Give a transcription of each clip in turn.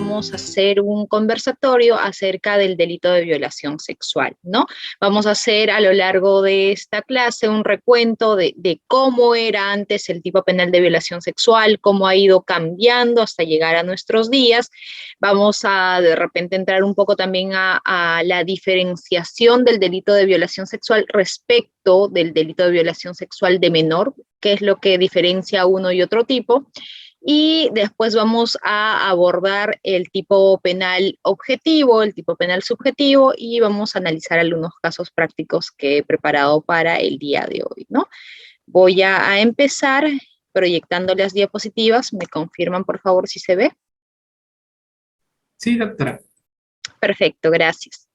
vamos a hacer un conversatorio acerca del delito de violación sexual, ¿no? Vamos a hacer a lo largo de esta clase un recuento de cómo era antes el tipo penal de violación sexual, cómo ha ido cambiando hasta llegar a nuestros días. Vamos a de repente entrar un poco también a la diferenciación del delito de violación sexual respecto del delito de violación sexual de menor, qué es lo que diferencia uno y otro tipo. Y después vamos a abordar el tipo penal objetivo, el tipo penal subjetivo, y vamos a analizar algunos casos prácticos que he preparado para el día de hoy, ¿no? Voy a empezar proyectando las diapositivas. ¿Me confirman, por favor, si se ve? Sí, doctora. Perfecto, gracias.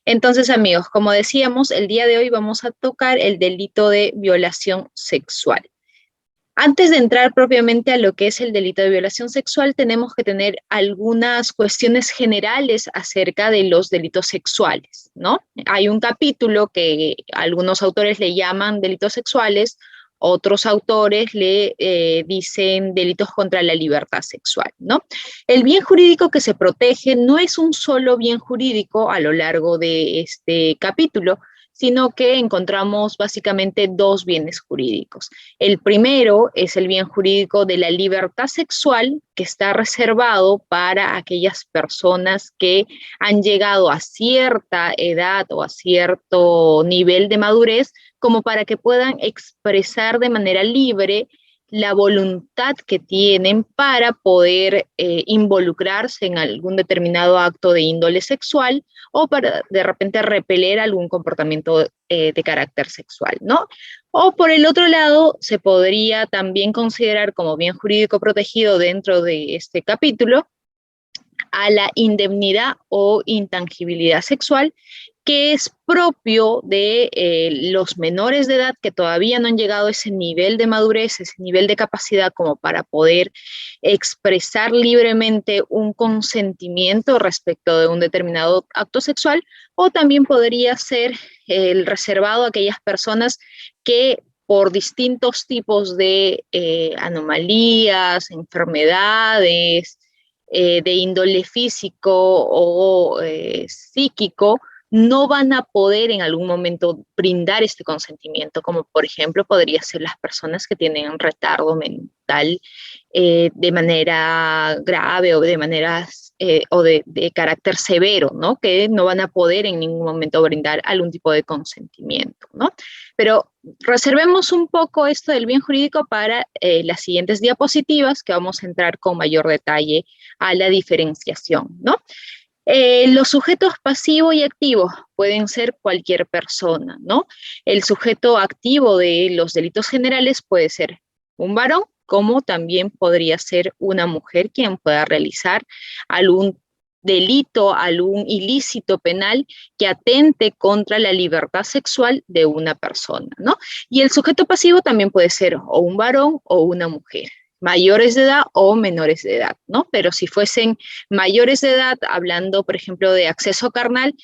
Entonces, amigos, como decíamos, el día de hoy vamos a tocar el delito de violación sexual. Antes de entrar propiamente a lo que es el delito de violación sexual, tenemos que tener algunas cuestiones generales acerca de los delitos sexuales, ¿no? Hay un capítulo que algunos autores le llaman delitos sexuales, otros autores le dicen delitos contra la libertad sexual, ¿no? El bien jurídico que se protege no es un solo bien jurídico a lo largo de este capítulo, sino que encontramos básicamente dos bienes jurídicos. El primero es el bien jurídico de la libertad sexual, que está reservado para aquellas personas que han llegado a cierta edad o a cierto nivel de madurez, como para que puedan expresar de manera libre la voluntad que tienen para poder involucrarse en algún determinado acto de índole sexual o para de repente repeler algún comportamiento de carácter sexual, ¿no? O por el otro lado, se podría también considerar como bien jurídico protegido dentro de este capítulo a la indemnidad o intangibilidad sexual, que es propio de los menores de edad que todavía no han llegado a ese nivel de madurez, ese nivel de capacidad como para poder expresar libremente un consentimiento respecto de un determinado acto sexual, o también podría ser el reservado a aquellas personas que por distintos tipos de anomalías, enfermedades, de índole físico o psíquico, no van a poder en algún momento brindar este consentimiento, como por ejemplo podría ser las personas que tienen un retardo mental de manera grave o de manera o de carácter severo, ¿no? Que no van a poder en ningún momento brindar algún tipo de consentimiento, ¿no? Pero reservemos un poco esto del bien jurídico para las siguientes diapositivas, que vamos a entrar con mayor detalle a la diferenciación, ¿no? Los sujetos pasivo y activo pueden ser cualquier persona, ¿no? El sujeto activo de los delitos generales puede ser un varón, como también podría ser una mujer quien pueda realizar algún delito, algún ilícito penal que atente contra la libertad sexual de una persona, ¿no? Y el sujeto pasivo también puede ser o un varón o una mujer, mayores de edad o menores de edad, ¿no? Pero si fuesen mayores de edad, hablando, por ejemplo, de acceso carnal,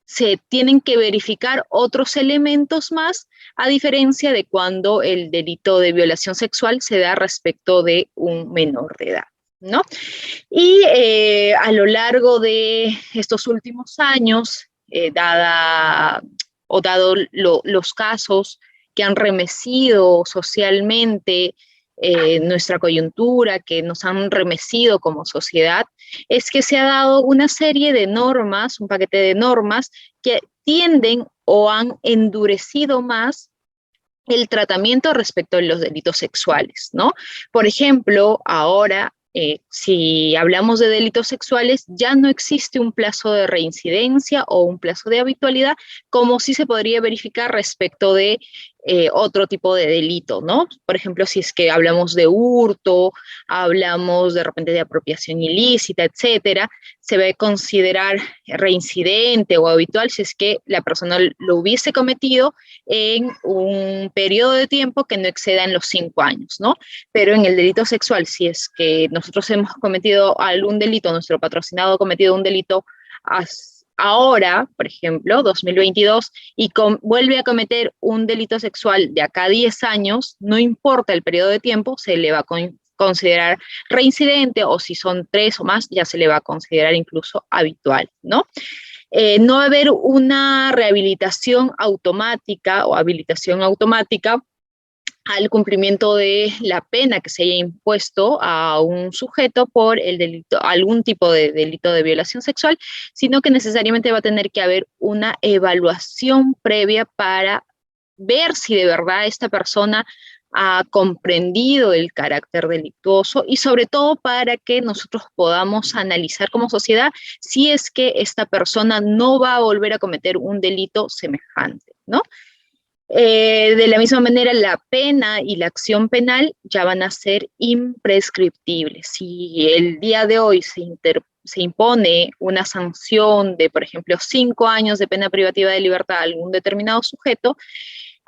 se tienen que verificar otros elementos más, a diferencia de cuando el delito de violación sexual se da respecto de un menor de edad, ¿no? Y a lo largo de estos últimos años, dado los casos que han remecido socialmente nuestra coyuntura, que nos han remecido como sociedad, es que se ha dado una serie de normas, un paquete de normas que tienden o han endurecido más el tratamiento respecto a los delitos sexuales, ¿no? Por ejemplo, ahora, si hablamos de delitos sexuales, ya no existe un plazo de reincidencia o un plazo de habitualidad, como sí se podría verificar respecto de otro tipo de delito, ¿no? Por ejemplo, si es que hablamos de hurto, hablamos de repente de apropiación ilícita, etcétera, se va a considerar reincidente o habitual si es que la persona lo hubiese cometido en un periodo de tiempo que no exceda en los 5 años, ¿no? Pero en el delito sexual, si es que nosotros hemos cometido algún delito, nuestro patrocinado ha cometido un delito ahora, por ejemplo, 2022, y vuelve a cometer un delito sexual de acá a 10 años, no importa el periodo de tiempo, se le va a considerar reincidente, o si son 3 o más, ya se le va a considerar incluso habitual, ¿no? No va a haber una rehabilitación automática o habilitación automática al cumplimiento de la pena que se haya impuesto a un sujeto por el delito, algún tipo de delito de violación sexual, sino que necesariamente va a tener que haber una evaluación previa para ver si de verdad esta persona ha comprendido el carácter delictuoso y sobre todo para que nosotros podamos analizar como sociedad si es que esta persona no va a volver a cometer un delito semejante, ¿no? De la misma manera, la pena y la acción penal ya van a ser imprescriptibles. Si el día de hoy se impone una sanción de, por ejemplo, 5 años de pena privativa de libertad a algún determinado sujeto,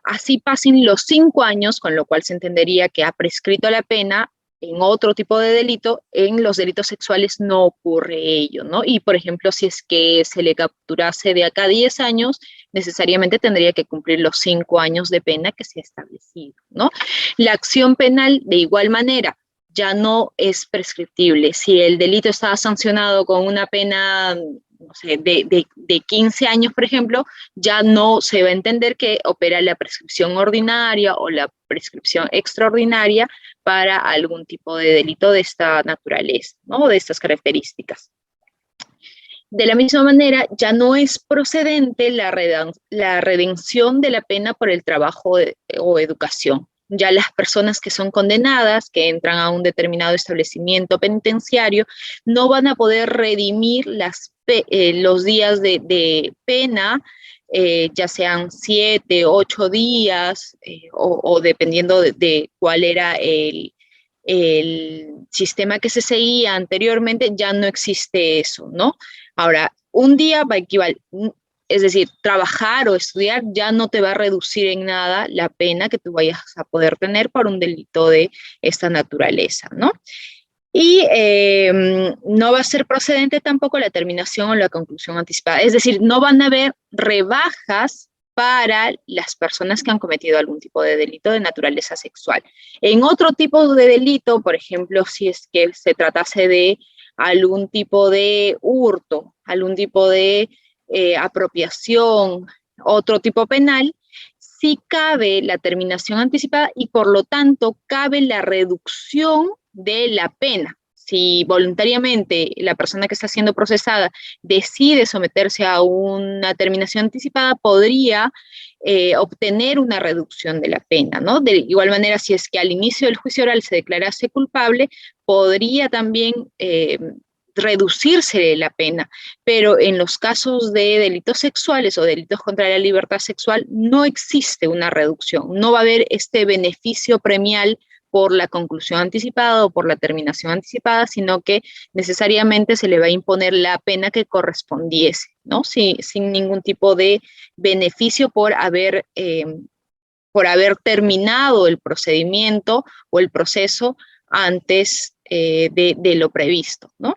así pasen los 5 años, con lo cual se entendería que ha prescrito la pena en otro tipo de delito, en los delitos sexuales no ocurre ello, ¿no? Y, por ejemplo, si es que se le capturase de acá a 10 años, necesariamente tendría que cumplir los 5 años de pena que se ha establecido, ¿no? La acción penal, de igual manera, ya no es prescriptible. Si el delito estaba sancionado con una pena, no sé, de 15 años, por ejemplo, ya no se va a entender que opera la prescripción ordinaria o la prescripción extraordinaria para algún tipo de delito de esta naturaleza, ¿no? De estas características. De la misma manera, ya no es procedente la redención de la pena por el trabajo o educación. Ya las personas que son condenadas, que entran a un determinado establecimiento penitenciario, no van a poder redimir los días de pena, ya sean 7, 8 días, o dependiendo de cuál era el sistema que se seguía anteriormente, ya no existe eso, ¿no? Ahora, un día va a equivaler, es decir, trabajar o estudiar ya no te va a reducir en nada la pena que tú vayas a poder tener por un delito de esta naturaleza, ¿no? Y no va a ser procedente tampoco la terminación o la conclusión anticipada. Es decir, no van a haber rebajas para las personas que han cometido algún tipo de delito de naturaleza sexual. En otro tipo de delito, por ejemplo, si es que se tratase de algún tipo de hurto, algún tipo de apropiación, otro tipo penal, sí cabe la terminación anticipada y por lo tanto cabe la reducción de la pena. Si voluntariamente la persona que está siendo procesada decide someterse a una terminación anticipada, podría obtener una reducción de la pena, ¿no? De igual manera, si es que al inicio del juicio oral se declarase culpable, podría también reducirse la pena, pero en los casos de delitos sexuales o delitos contra la libertad sexual no existe una reducción, no va a haber este beneficio premial por la conclusión anticipada o por la terminación anticipada, sino que necesariamente se le va a imponer la pena que correspondiese, ¿no? Sin ningún tipo de beneficio por haber terminado el procedimiento o el proceso antes de lo previsto, ¿no?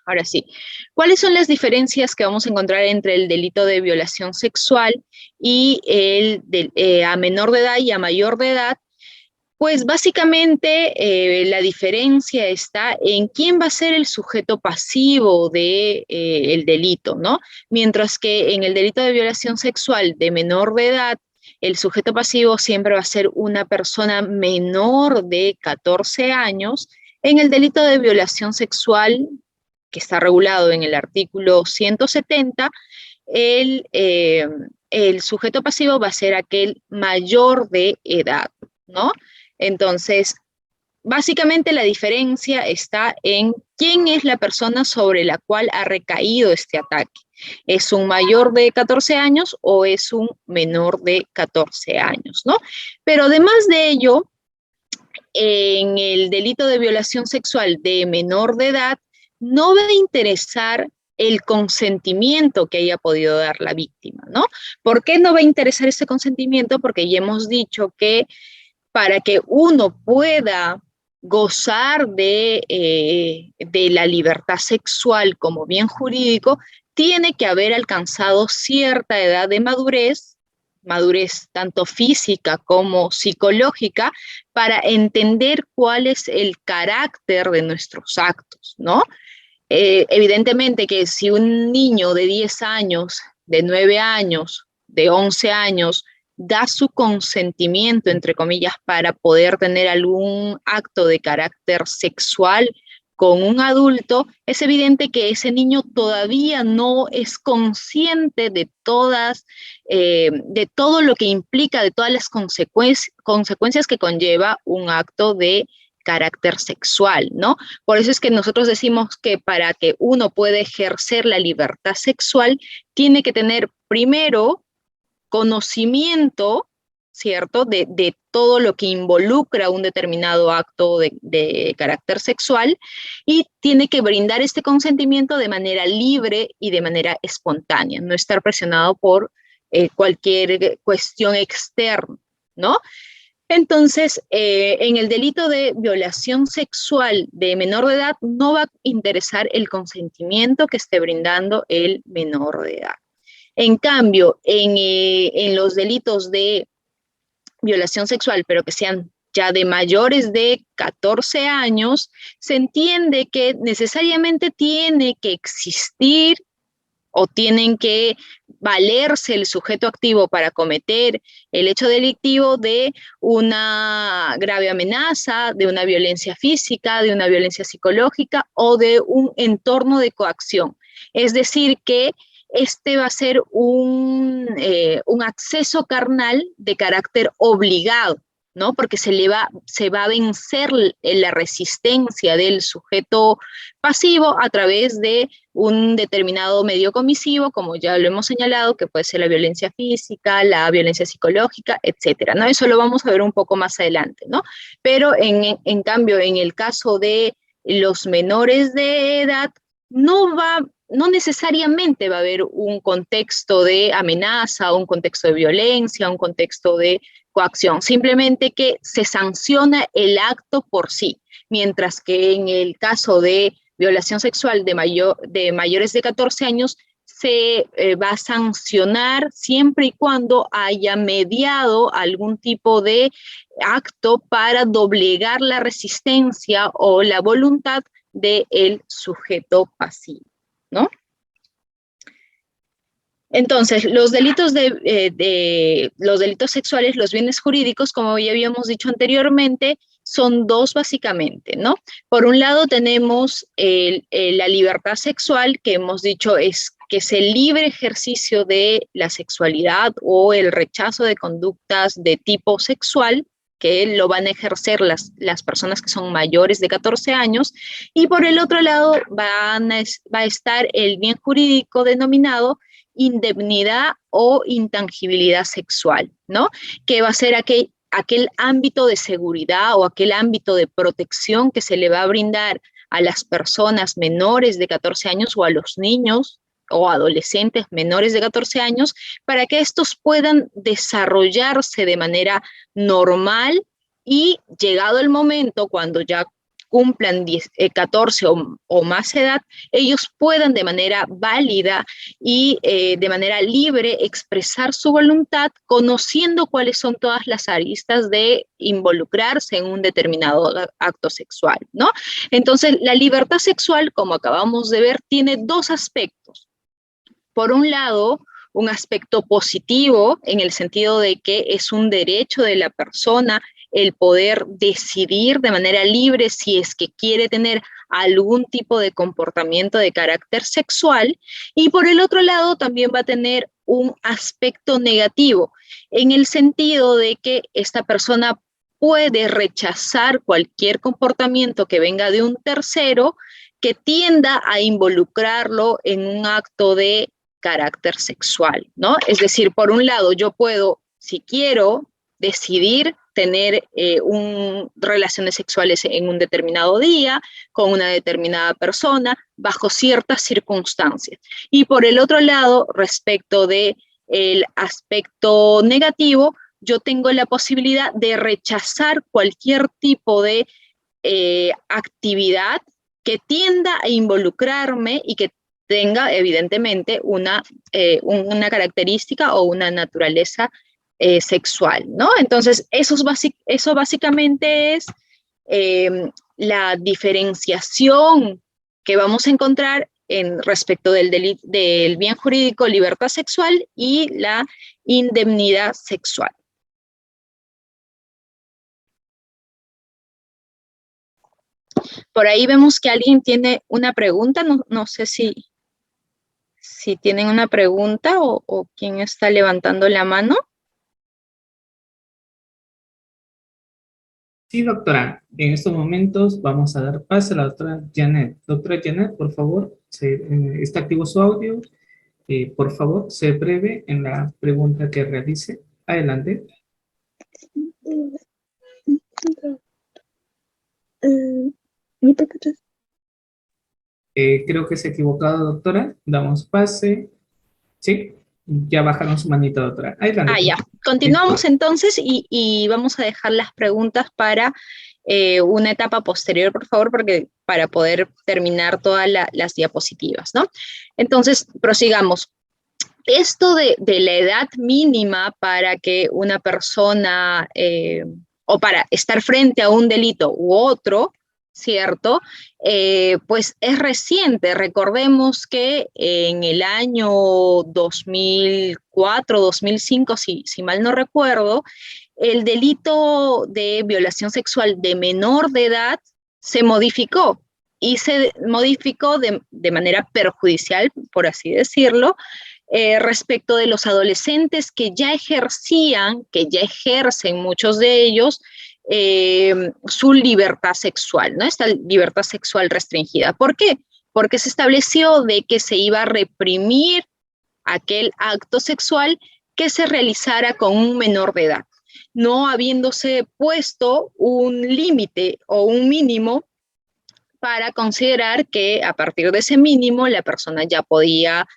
Ahora sí, ¿cuáles son las diferencias que vamos a encontrar entre el delito de violación sexual y a menor de edad y a mayor de edad? Pues básicamente la diferencia está en quién va a ser el sujeto pasivo de, el delito, ¿no? Mientras que en el delito de violación sexual de menor de edad, el sujeto pasivo siempre va a ser una persona menor de 14 años. En el delito de violación sexual, que está regulado en el artículo 170, el sujeto pasivo va a ser aquel mayor de edad, ¿no? Entonces, básicamente la diferencia está en quién es la persona sobre la cual ha recaído este ataque. ¿Es un mayor de 14 años o es un menor de 14 años, ¿no? Pero además de ello, en el delito de violación sexual de menor de edad, no va a interesar el consentimiento que haya podido dar la víctima, ¿no? ¿Por qué no va a interesar ese consentimiento? Porque ya hemos dicho que para que uno pueda gozar de la libertad sexual como bien jurídico, tiene que haber alcanzado cierta edad de madurez madurez tanto física como psicológica para entender cuál es el carácter de nuestros actos, ¿no? Evidentemente que si un niño de 10 años, de 9 años, de 11 años, da su consentimiento, entre comillas, para poder tener algún acto de carácter sexual con un adulto, es evidente que ese niño todavía no es consciente de todo lo que implica, de todas las consecuencias que conlleva un acto de carácter sexual, ¿no? Por eso es que nosotros decimos que para que uno pueda ejercer la libertad sexual, tiene que tener primero conocimiento, ¿cierto?, de todo lo que involucra un determinado acto de carácter sexual y tiene que brindar este consentimiento de manera libre y de manera espontánea, no estar presionado por cualquier cuestión externa, ¿no? Entonces, en el delito de violación sexual de menor de edad no va a interesar el consentimiento que esté brindando el menor de edad. En cambio, en los delitos de violación sexual, pero que sean ya de mayores de 14 años, se entiende que necesariamente tiene que existir o tienen que valerse el sujeto activo para cometer el hecho delictivo de una grave amenaza, de una violencia física, de una violencia psicológica o de un entorno de coacción. Es decir, que este va a ser un acceso carnal de carácter obligado, ¿no? Porque se va a vencer la resistencia del sujeto pasivo a través de un determinado medio comisivo, como ya lo hemos señalado, que puede ser la violencia física, la violencia psicológica, etcétera, ¿no? Eso lo vamos a ver un poco más adelante, ¿no? Pero en cambio, en el caso de los menores de edad, no necesariamente va a haber un contexto de amenaza, un contexto de violencia, un contexto de coacción, simplemente que se sanciona el acto por sí, mientras que en el caso de violación sexual de mayores de 14 años se va a sancionar siempre y cuando haya mediado algún tipo de acto para doblegar la resistencia o la voluntad del sujeto pasivo, ¿no? Entonces, los delitos sexuales, los bienes jurídicos, como ya habíamos dicho anteriormente, son dos básicamente, ¿no? Por un lado tenemos la libertad sexual, que hemos dicho es que es el libre ejercicio de la sexualidad o el rechazo de conductas de tipo sexual, que lo van a ejercer las personas que son mayores de 14 años, y por el otro lado va a estar el bien jurídico denominado indemnidad o intangibilidad sexual, ¿no? Que va a ser aquel ámbito de seguridad o aquel ámbito de protección que se le va a brindar a las personas menores de 14 años o a los niños o adolescentes menores de 14 años para que estos puedan desarrollarse de manera normal y llegado el momento cuando ya cumplan 14 o más edad, ellos puedan de manera válida y de manera libre expresar su voluntad, conociendo cuáles son todas las aristas de involucrarse en un determinado acto sexual, ¿no? Entonces, la libertad sexual, como acabamos de ver, tiene dos aspectos. Por un lado, un aspecto positivo en el sentido de que es un derecho de la persona el poder decidir de manera libre si es que quiere tener algún tipo de comportamiento de carácter sexual, y por el otro lado también va a tener un aspecto negativo en el sentido de que esta persona puede rechazar cualquier comportamiento que venga de un tercero que tienda a involucrarlo en un acto de carácter sexual, ¿no? Es decir, por un lado, yo puedo, si quiero, decidir tener relaciones sexuales en un determinado día, con una determinada persona, bajo ciertas circunstancias. Y por el otro lado, respecto del aspecto negativo, yo tengo la posibilidad de rechazar cualquier tipo de actividad que tienda a involucrarme y que tenga evidentemente una característica o una naturaleza sexual, ¿no? Entonces, eso básicamente es la diferenciación que vamos a encontrar respecto del bien jurídico libertad sexual y la indemnidad sexual. Por ahí vemos que alguien tiene una pregunta, no sé si tienen una pregunta o quién está levantando la mano. Sí, doctora, en estos momentos vamos a dar paso a la doctora Janet. Doctora Janet, por favor, está activo su audio. Por favor, sea breve en la pregunta que realice. Adelante. Creo que se ha equivocado, doctora. Damos pase. Sí, ya bajaron su manita, doctora. Adelante, por Ya. favor. Continuamos Disculpe. entonces y vamos a dejar las preguntas para una etapa posterior, por favor, para poder terminar todas las diapositivas, ¿no? Entonces, prosigamos. Esto de la edad mínima para que una persona o para estar frente a un delito u otro, ¿cierto? Pues es reciente. Recordemos que en el año 2004, 2005, si mal no recuerdo, el delito de violación sexual de menor de edad se modificó y se modificó de manera perjudicial, por así decirlo, respecto de los adolescentes que ya ejercían, que ya ejercen muchos de ellos, su libertad sexual, ¿no? Esta libertad sexual restringida. ¿Por qué? Porque se estableció de que se iba a reprimir aquel acto sexual que se realizara con un menor de edad, no habiéndose puesto un límite o un mínimo para considerar que a partir de ese mínimo la persona ya podía,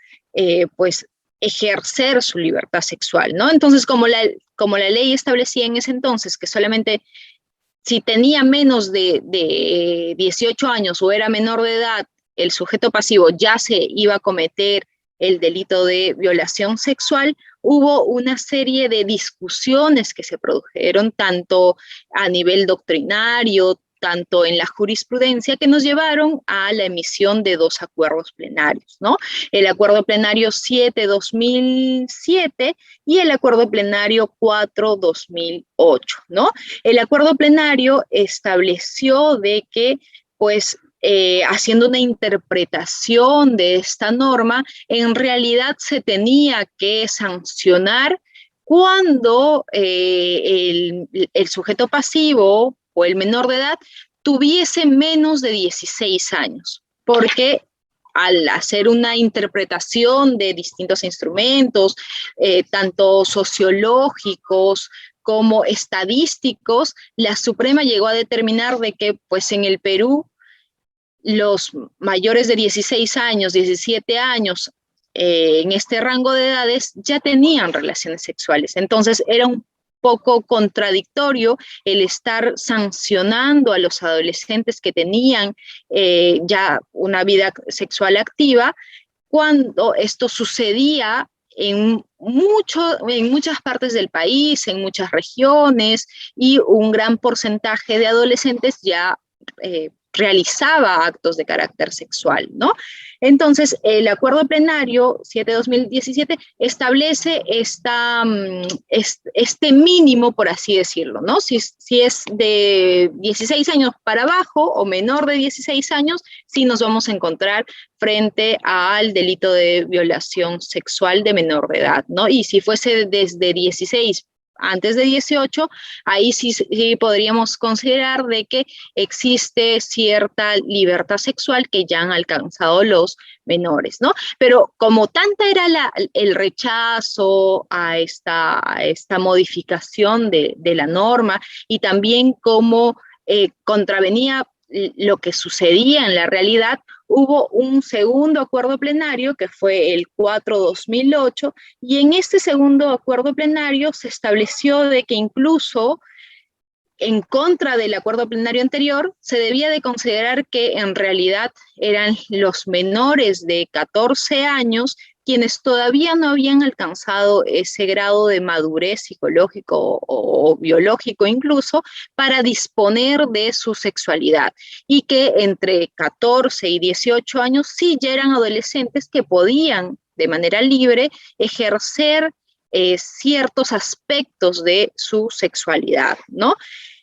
pues, ejercer su libertad sexual, ¿no? Entonces, como la ley establecía en ese entonces que solamente si tenía menos de 18 años o era menor de edad, el sujeto pasivo ya se iba a cometer el delito de violación sexual, hubo una serie de discusiones que se produjeron tanto a nivel doctrinario, tanto en la jurisprudencia, que nos llevaron a la emisión de dos acuerdos plenarios, ¿no? El acuerdo plenario 7-2007 y el acuerdo plenario 4-2008, ¿no? El acuerdo plenario estableció de que, pues, haciendo una interpretación de esta norma, en realidad se tenía que sancionar cuando el sujeto pasivo o el menor de edad tuviese menos de 16 años, porque al hacer una interpretación de distintos instrumentos, tanto sociológicos como estadísticos, la Suprema llegó a determinar de que, pues, en el Perú, los mayores de 16 años, 17 años, en este rango de edades, ya tenían relaciones sexuales. Entonces, era un poco contradictorio el estar sancionando a los adolescentes que tenían ya una vida sexual activa cuando esto sucedía en muchas partes del país, en muchas regiones, y un gran porcentaje de adolescentes ya realizaba actos de carácter sexual, ¿no? Entonces, el acuerdo plenario 7-2017 establece este mínimo, por así decirlo, ¿no? Si es de 16 años para abajo o menor de 16 años, sí nos vamos a encontrar frente al delito de violación sexual de menor de edad, ¿no? Y si fuese desde 16 antes de 18, ahí sí podríamos considerar de que existe cierta libertad sexual que ya han alcanzado los menores, ¿no? Pero como tanta era el rechazo a esta modificación de la norma y también como contravenía lo que sucedía en la realidad, hubo un segundo acuerdo plenario que fue el 4-2008 y en este segundo acuerdo plenario se estableció de que incluso en contra del acuerdo plenario anterior, se debía de considerar que en realidad eran los menores de 14 años quienes todavía no habían alcanzado ese grado de madurez psicológico o biológico incluso para disponer de su sexualidad, y que entre 14 y 18 años sí ya eran adolescentes que podían de manera libre ejercer ciertos aspectos de su sexualidad, ¿no?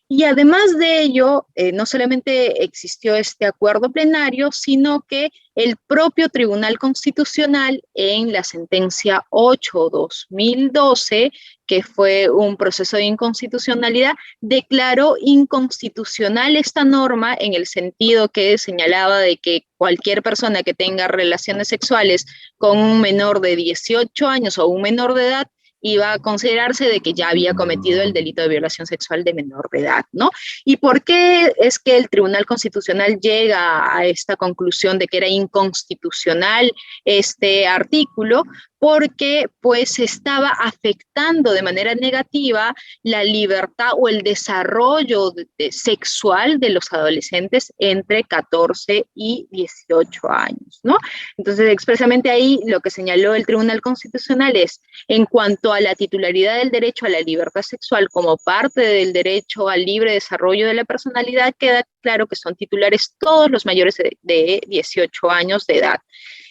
Y además de ello, no solamente existió este acuerdo plenario, sino que el propio Tribunal Constitucional, en la sentencia 8/2012, que fue un proceso de inconstitucionalidad, declaró inconstitucional esta norma en el sentido que señalaba de que cualquier persona que tenga relaciones sexuales con un menor de 18 años o un menor de edad iba a considerarse de que ya había cometido el delito de violación sexual de menor de edad, ¿no? ¿Y por qué es que el Tribunal Constitucional llega a esta conclusión de que era inconstitucional este artículo? Porque pues estaba afectando de manera negativa la libertad o el desarrollo sexual de los adolescentes entre 14 y 18 años, ¿no? Entonces, expresamente ahí lo que señaló el Tribunal Constitucional es, en cuanto a la titularidad del derecho a la libertad sexual como parte del derecho al libre desarrollo de la personalidad, queda claro que son titulares todos los mayores de 18 años de edad.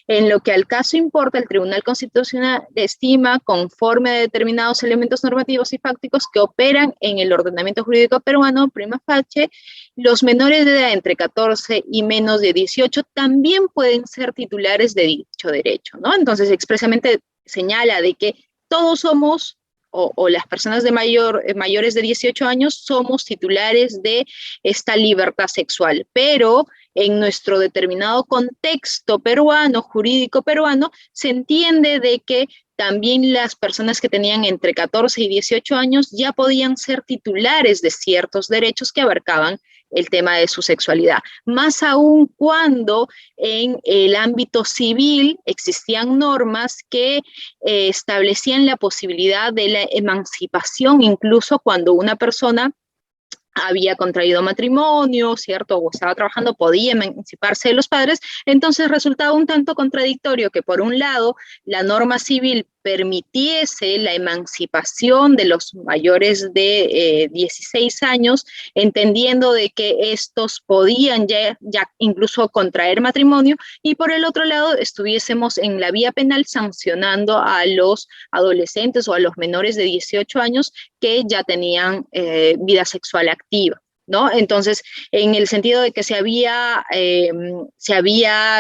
En lo que al caso importa, el Tribunal Constitucional estima, conforme a determinados elementos normativos y fácticos que operan en el ordenamiento jurídico peruano, prima facie, los menores de edad entre 14 y menos de 18 también pueden ser titulares de dicho derecho, ¿no? Entonces, expresamente señala de que todos somos, o las personas de mayores de 18 años, somos titulares de esta libertad sexual, pero en nuestro determinado contexto peruano, jurídico peruano, se entiende de que también las personas que tenían entre 14 y 18 años ya podían ser titulares de ciertos derechos que abarcaban el tema de su sexualidad, más aún cuando en el ámbito civil existían normas que establecían la posibilidad de la emancipación, incluso cuando una persona había contraído matrimonio, ¿cierto? O estaba trabajando, podía emanciparse de los padres. Entonces resultaba un tanto contradictorio que, por un lado, la norma civil permitiese la emancipación de los mayores de 16 años, entendiendo de que estos podían ya incluso contraer matrimonio, y por el otro lado estuviésemos en la vía penal sancionando a los adolescentes o a los menores de 18 años que ya tenían vida sexual activa, ¿no? Entonces, en el sentido de que se había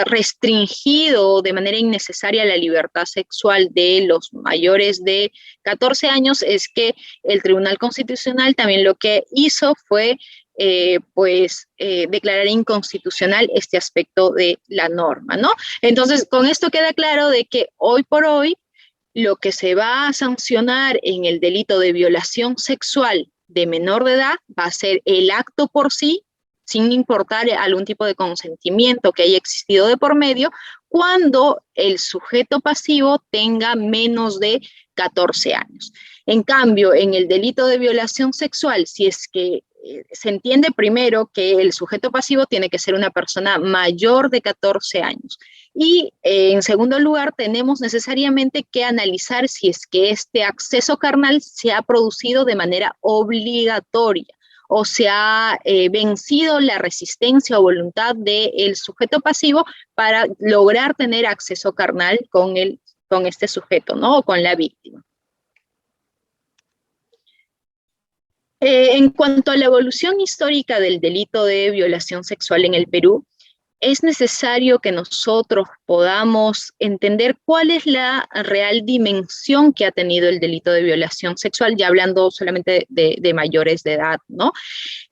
restringido de manera innecesaria la libertad sexual de los mayores de 14 años, es que el Tribunal Constitucional también lo que hizo fue declarar inconstitucional este aspecto de la norma, ¿no? Entonces, con esto queda claro de que hoy por hoy lo que se va a sancionar en el delito de violación sexual de menor de edad va a ser el acto por sí, sin importar algún tipo de consentimiento que haya existido de por medio, cuando el sujeto pasivo tenga menos de 14 años. En cambio, en el delito de violación sexual, si es que se entiende primero que el sujeto pasivo tiene que ser una persona mayor de 14 años. Y en segundo lugar, tenemos necesariamente que analizar si es que este acceso carnal se ha producido de manera obligatoria o se ha vencido la resistencia o voluntad del sujeto pasivo para lograr tener acceso carnal con este sujeto, ¿no? O con la víctima. En cuanto a la evolución histórica del delito de violación sexual en el Perú, es necesario que nosotros podamos entender cuál es la real dimensión que ha tenido el delito de violación sexual, ya hablando solamente de mayores de edad, ¿no?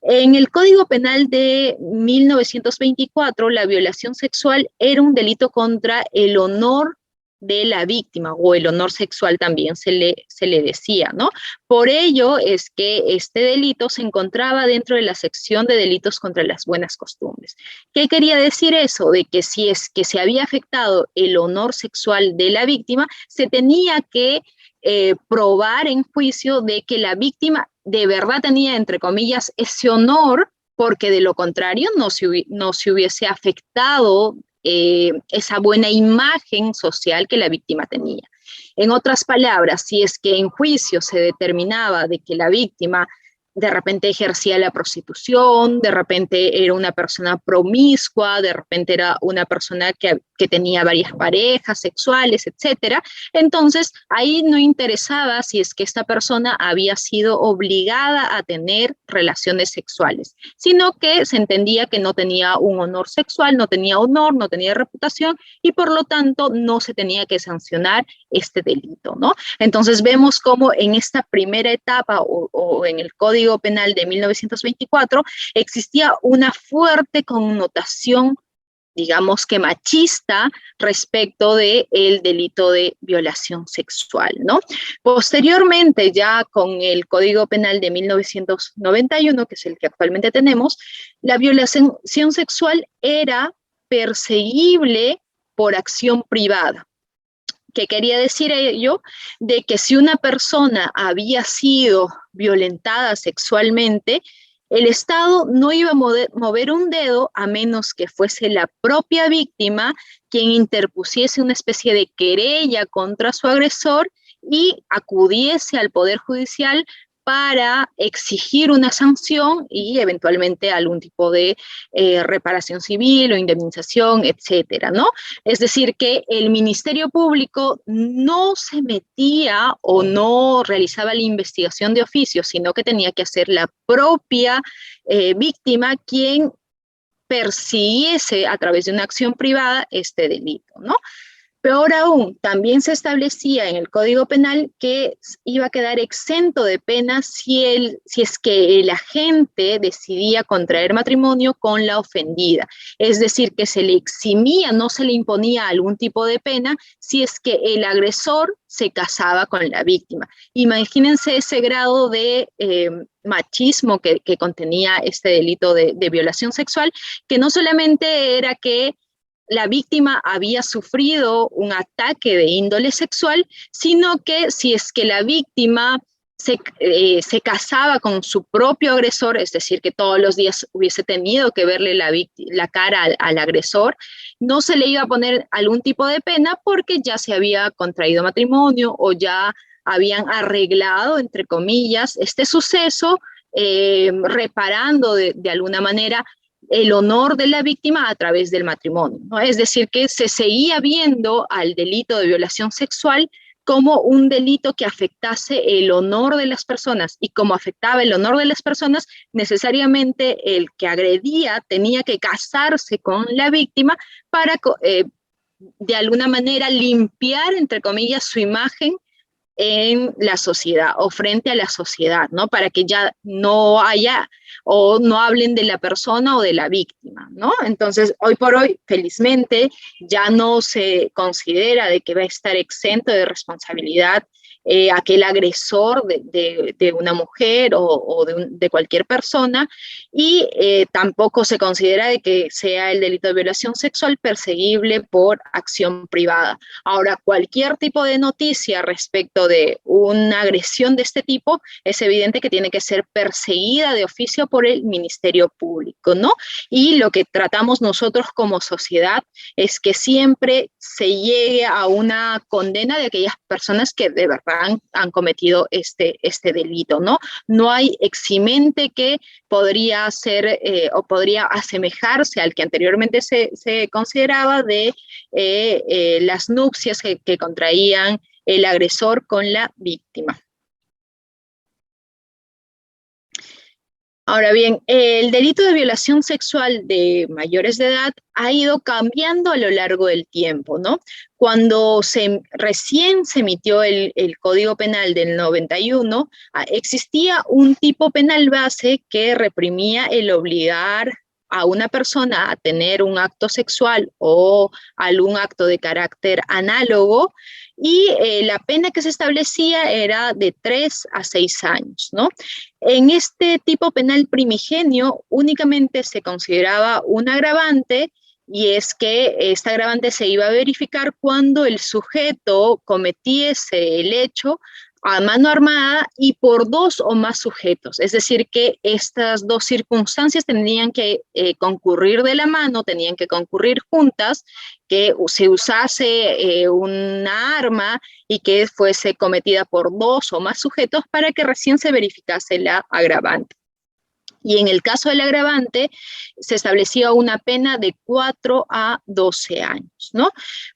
En el Código Penal de 1924, la violación sexual era un delito contra el honor de la víctima, o el honor sexual también se le decía, ¿no? Por ello es que este delito se encontraba dentro de la sección de delitos contra las buenas costumbres. ¿Qué quería decir eso? De que si es que se había afectado el honor sexual de la víctima, se tenía que probar en juicio de que la víctima de verdad tenía, entre comillas, ese honor, porque de lo contrario no se hubiese afectado esa buena imagen social que la víctima tenía. En otras palabras, si es que en juicio se determinaba de que la víctima de repente ejercía la prostitución, de repente era una persona promiscua, de repente era una persona que tenía varias parejas sexuales, etcétera. Entonces, ahí no interesaba si es que esta persona había sido obligada a tener relaciones sexuales, sino que se entendía que no tenía un honor sexual, no tenía honor, no tenía reputación y por lo tanto no se tenía que sancionar este delito, ¿no? Entonces vemos cómo en esta primera etapa o en el Código Penal de 1924 existía una fuerte connotación, digamos que machista, respecto del delito de violación sexual, ¿no? Posteriormente, ya con el Código Penal de 1991, que es el que actualmente tenemos, la violación sexual era perseguible por acción privada. ¿Qué quería decir ello? De que si una persona había sido violentada sexualmente, el Estado no iba a mover un dedo a menos que fuese la propia víctima quien interpusiese una especie de querella contra su agresor y acudiese al Poder Judicial para exigir una sanción y eventualmente algún tipo de reparación civil o indemnización, etcétera, ¿no? Es decir, que el Ministerio Público no se metía o no realizaba la investigación de oficio, sino que tenía que hacer la propia víctima quien persiguiese a través de una acción privada este delito, ¿no? Peor aún, también se establecía en el Código Penal que iba a quedar exento de pena si es que el agente decidía contraer matrimonio con la ofendida. Es decir, que se le eximía, no se le imponía algún tipo de pena si es que el agresor se casaba con la víctima. Imagínense ese grado de machismo que contenía este delito de violación sexual, que no solamente era que la víctima había sufrido un ataque de índole sexual, sino que si es que la víctima se casaba con su propio agresor, es decir, que todos los días hubiese tenido que verle la cara al agresor, no se le iba a poner algún tipo de pena porque ya se había contraído matrimonio o ya habían arreglado, entre comillas, este suceso, reparando de alguna manera el honor de la víctima a través del matrimonio, ¿no? Es decir, que se seguía viendo al delito de violación sexual como un delito que afectase el honor de las personas, y como afectaba el honor de las personas, necesariamente el que agredía tenía que casarse con la víctima para de alguna manera limpiar, entre comillas, su imagen en la sociedad o frente a la sociedad, ¿no? Para que ya no haya o no hablen de la persona o de la víctima, ¿no? Entonces, hoy por hoy, felizmente, ya no se considera de que va a estar exento de responsabilidad aquel agresor de una mujer o de cualquier persona, y tampoco se considera de que sea el delito de violación sexual perseguible por acción privada. Ahora, cualquier tipo de noticia respecto de una agresión de este tipo es evidente que tiene que ser perseguida de oficio por el Ministerio Público, ¿no? Y lo que tratamos nosotros como sociedad es que siempre se llegue a una condena de aquellas personas que de verdad han cometido este delito, ¿no? No hay eximente que podría ser o podría asemejarse al que anteriormente se consideraba de las nupcias que contraían el agresor con la víctima. Ahora bien, el delito de violación sexual de mayores de edad ha ido cambiando a lo largo del tiempo, ¿no? Cuando recién se emitió el Código Penal del 91, existía un tipo penal base que reprimía el obligar a una persona a tener un acto sexual o algún acto de carácter análogo, y la pena que se establecía era de 3 a 6 años, ¿no? En este tipo penal primigenio únicamente se consideraba un agravante, y es que esta agravante se iba a verificar cuando el sujeto cometiese el hecho a mano armada y por dos o más sujetos. Es decir, que estas dos circunstancias tenían que concurrir de la mano, tenían que concurrir juntas, que se usase una arma y que fuese cometida por dos o más sujetos para que recién se verificase la agravante. Y en el caso del agravante, se establecía una pena de 4 a 12 años, ¿no?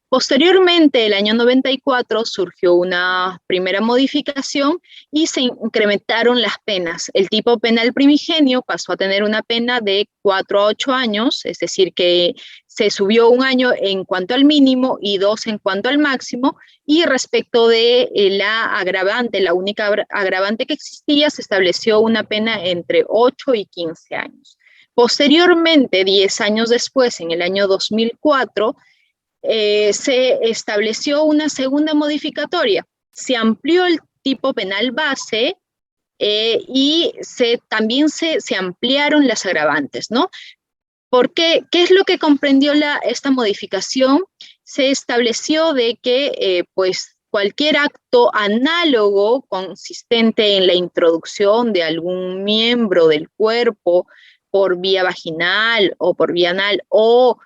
Posteriormente, el año 94, surgió una primera modificación y se incrementaron las penas. El tipo penal primigenio pasó a tener una pena de 4 a 8 años, es decir, que se subió un año en cuanto al mínimo y 2 en cuanto al máximo, y respecto de la agravante, la única agravante que existía, se estableció una pena entre 8 y 15 años. Posteriormente, 10 años después, en el año 2004, se estableció una segunda modificatoria. Se amplió el tipo penal base y también se ampliaron las agravantes, ¿no? Porque, ¿qué es lo que comprendió esta modificación? Se estableció de que pues cualquier acto análogo consistente en la introducción de algún miembro del cuerpo por vía vaginal o por vía anal, o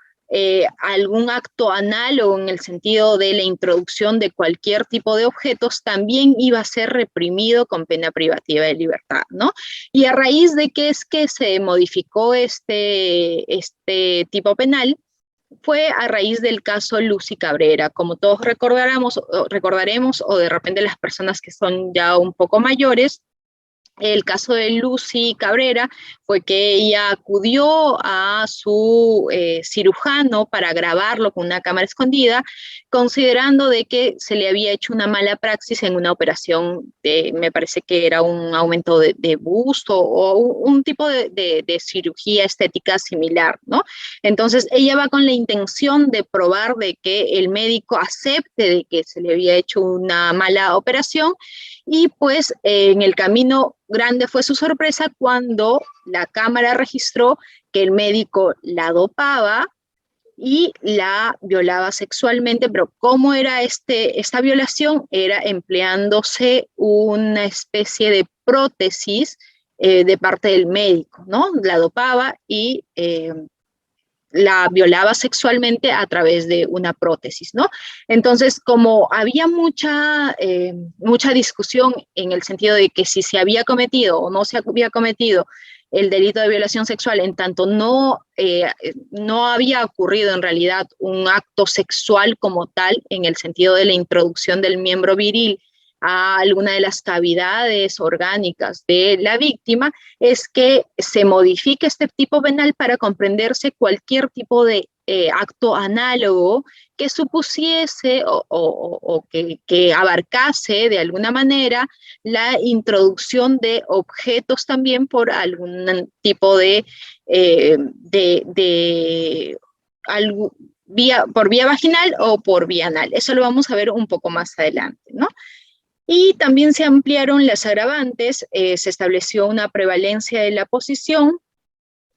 algún acto análogo en el sentido de la introducción de cualquier tipo de objetos, también iba a ser reprimido con pena privativa de libertad, ¿no? Y a raíz de que es que se modificó este tipo penal, fue a raíz del caso Lucy Cabrera. Como todos recordaremos, o de repente las personas que son ya un poco mayores, el caso de Lucy Cabrera fue que ella acudió a su cirujano para grabarlo con una cámara escondida, considerando de que se le había hecho una mala praxis en una operación me parece que era un aumento de busto o un tipo de cirugía estética similar, ¿no? Entonces ella va con la intención de probar de que el médico acepte de que se le había hecho una mala operación, y pues en el camino grande fue su sorpresa cuando la cámara registró que el médico la dopaba y la violaba sexualmente. Pero ¿cómo era esta violación? Era empleándose una especie de prótesis de parte del médico, ¿no? La dopaba y la violaba sexualmente a través de una prótesis, ¿no? Entonces, como había mucha discusión en el sentido de que si se había cometido o no se había cometido el delito de violación sexual, en tanto no había ocurrido en realidad un acto sexual como tal, en el sentido de la introducción del miembro viril a alguna de las cavidades orgánicas de la víctima, es que se modifique este tipo penal para comprenderse cualquier tipo de acto análogo que supusiese o que abarcase de alguna manera la introducción de objetos también por algún tipo por vía vaginal o por vía anal. Eso lo vamos a ver un poco más adelante, ¿no? Y también se ampliaron las agravantes, se estableció una prevalencia de la posición,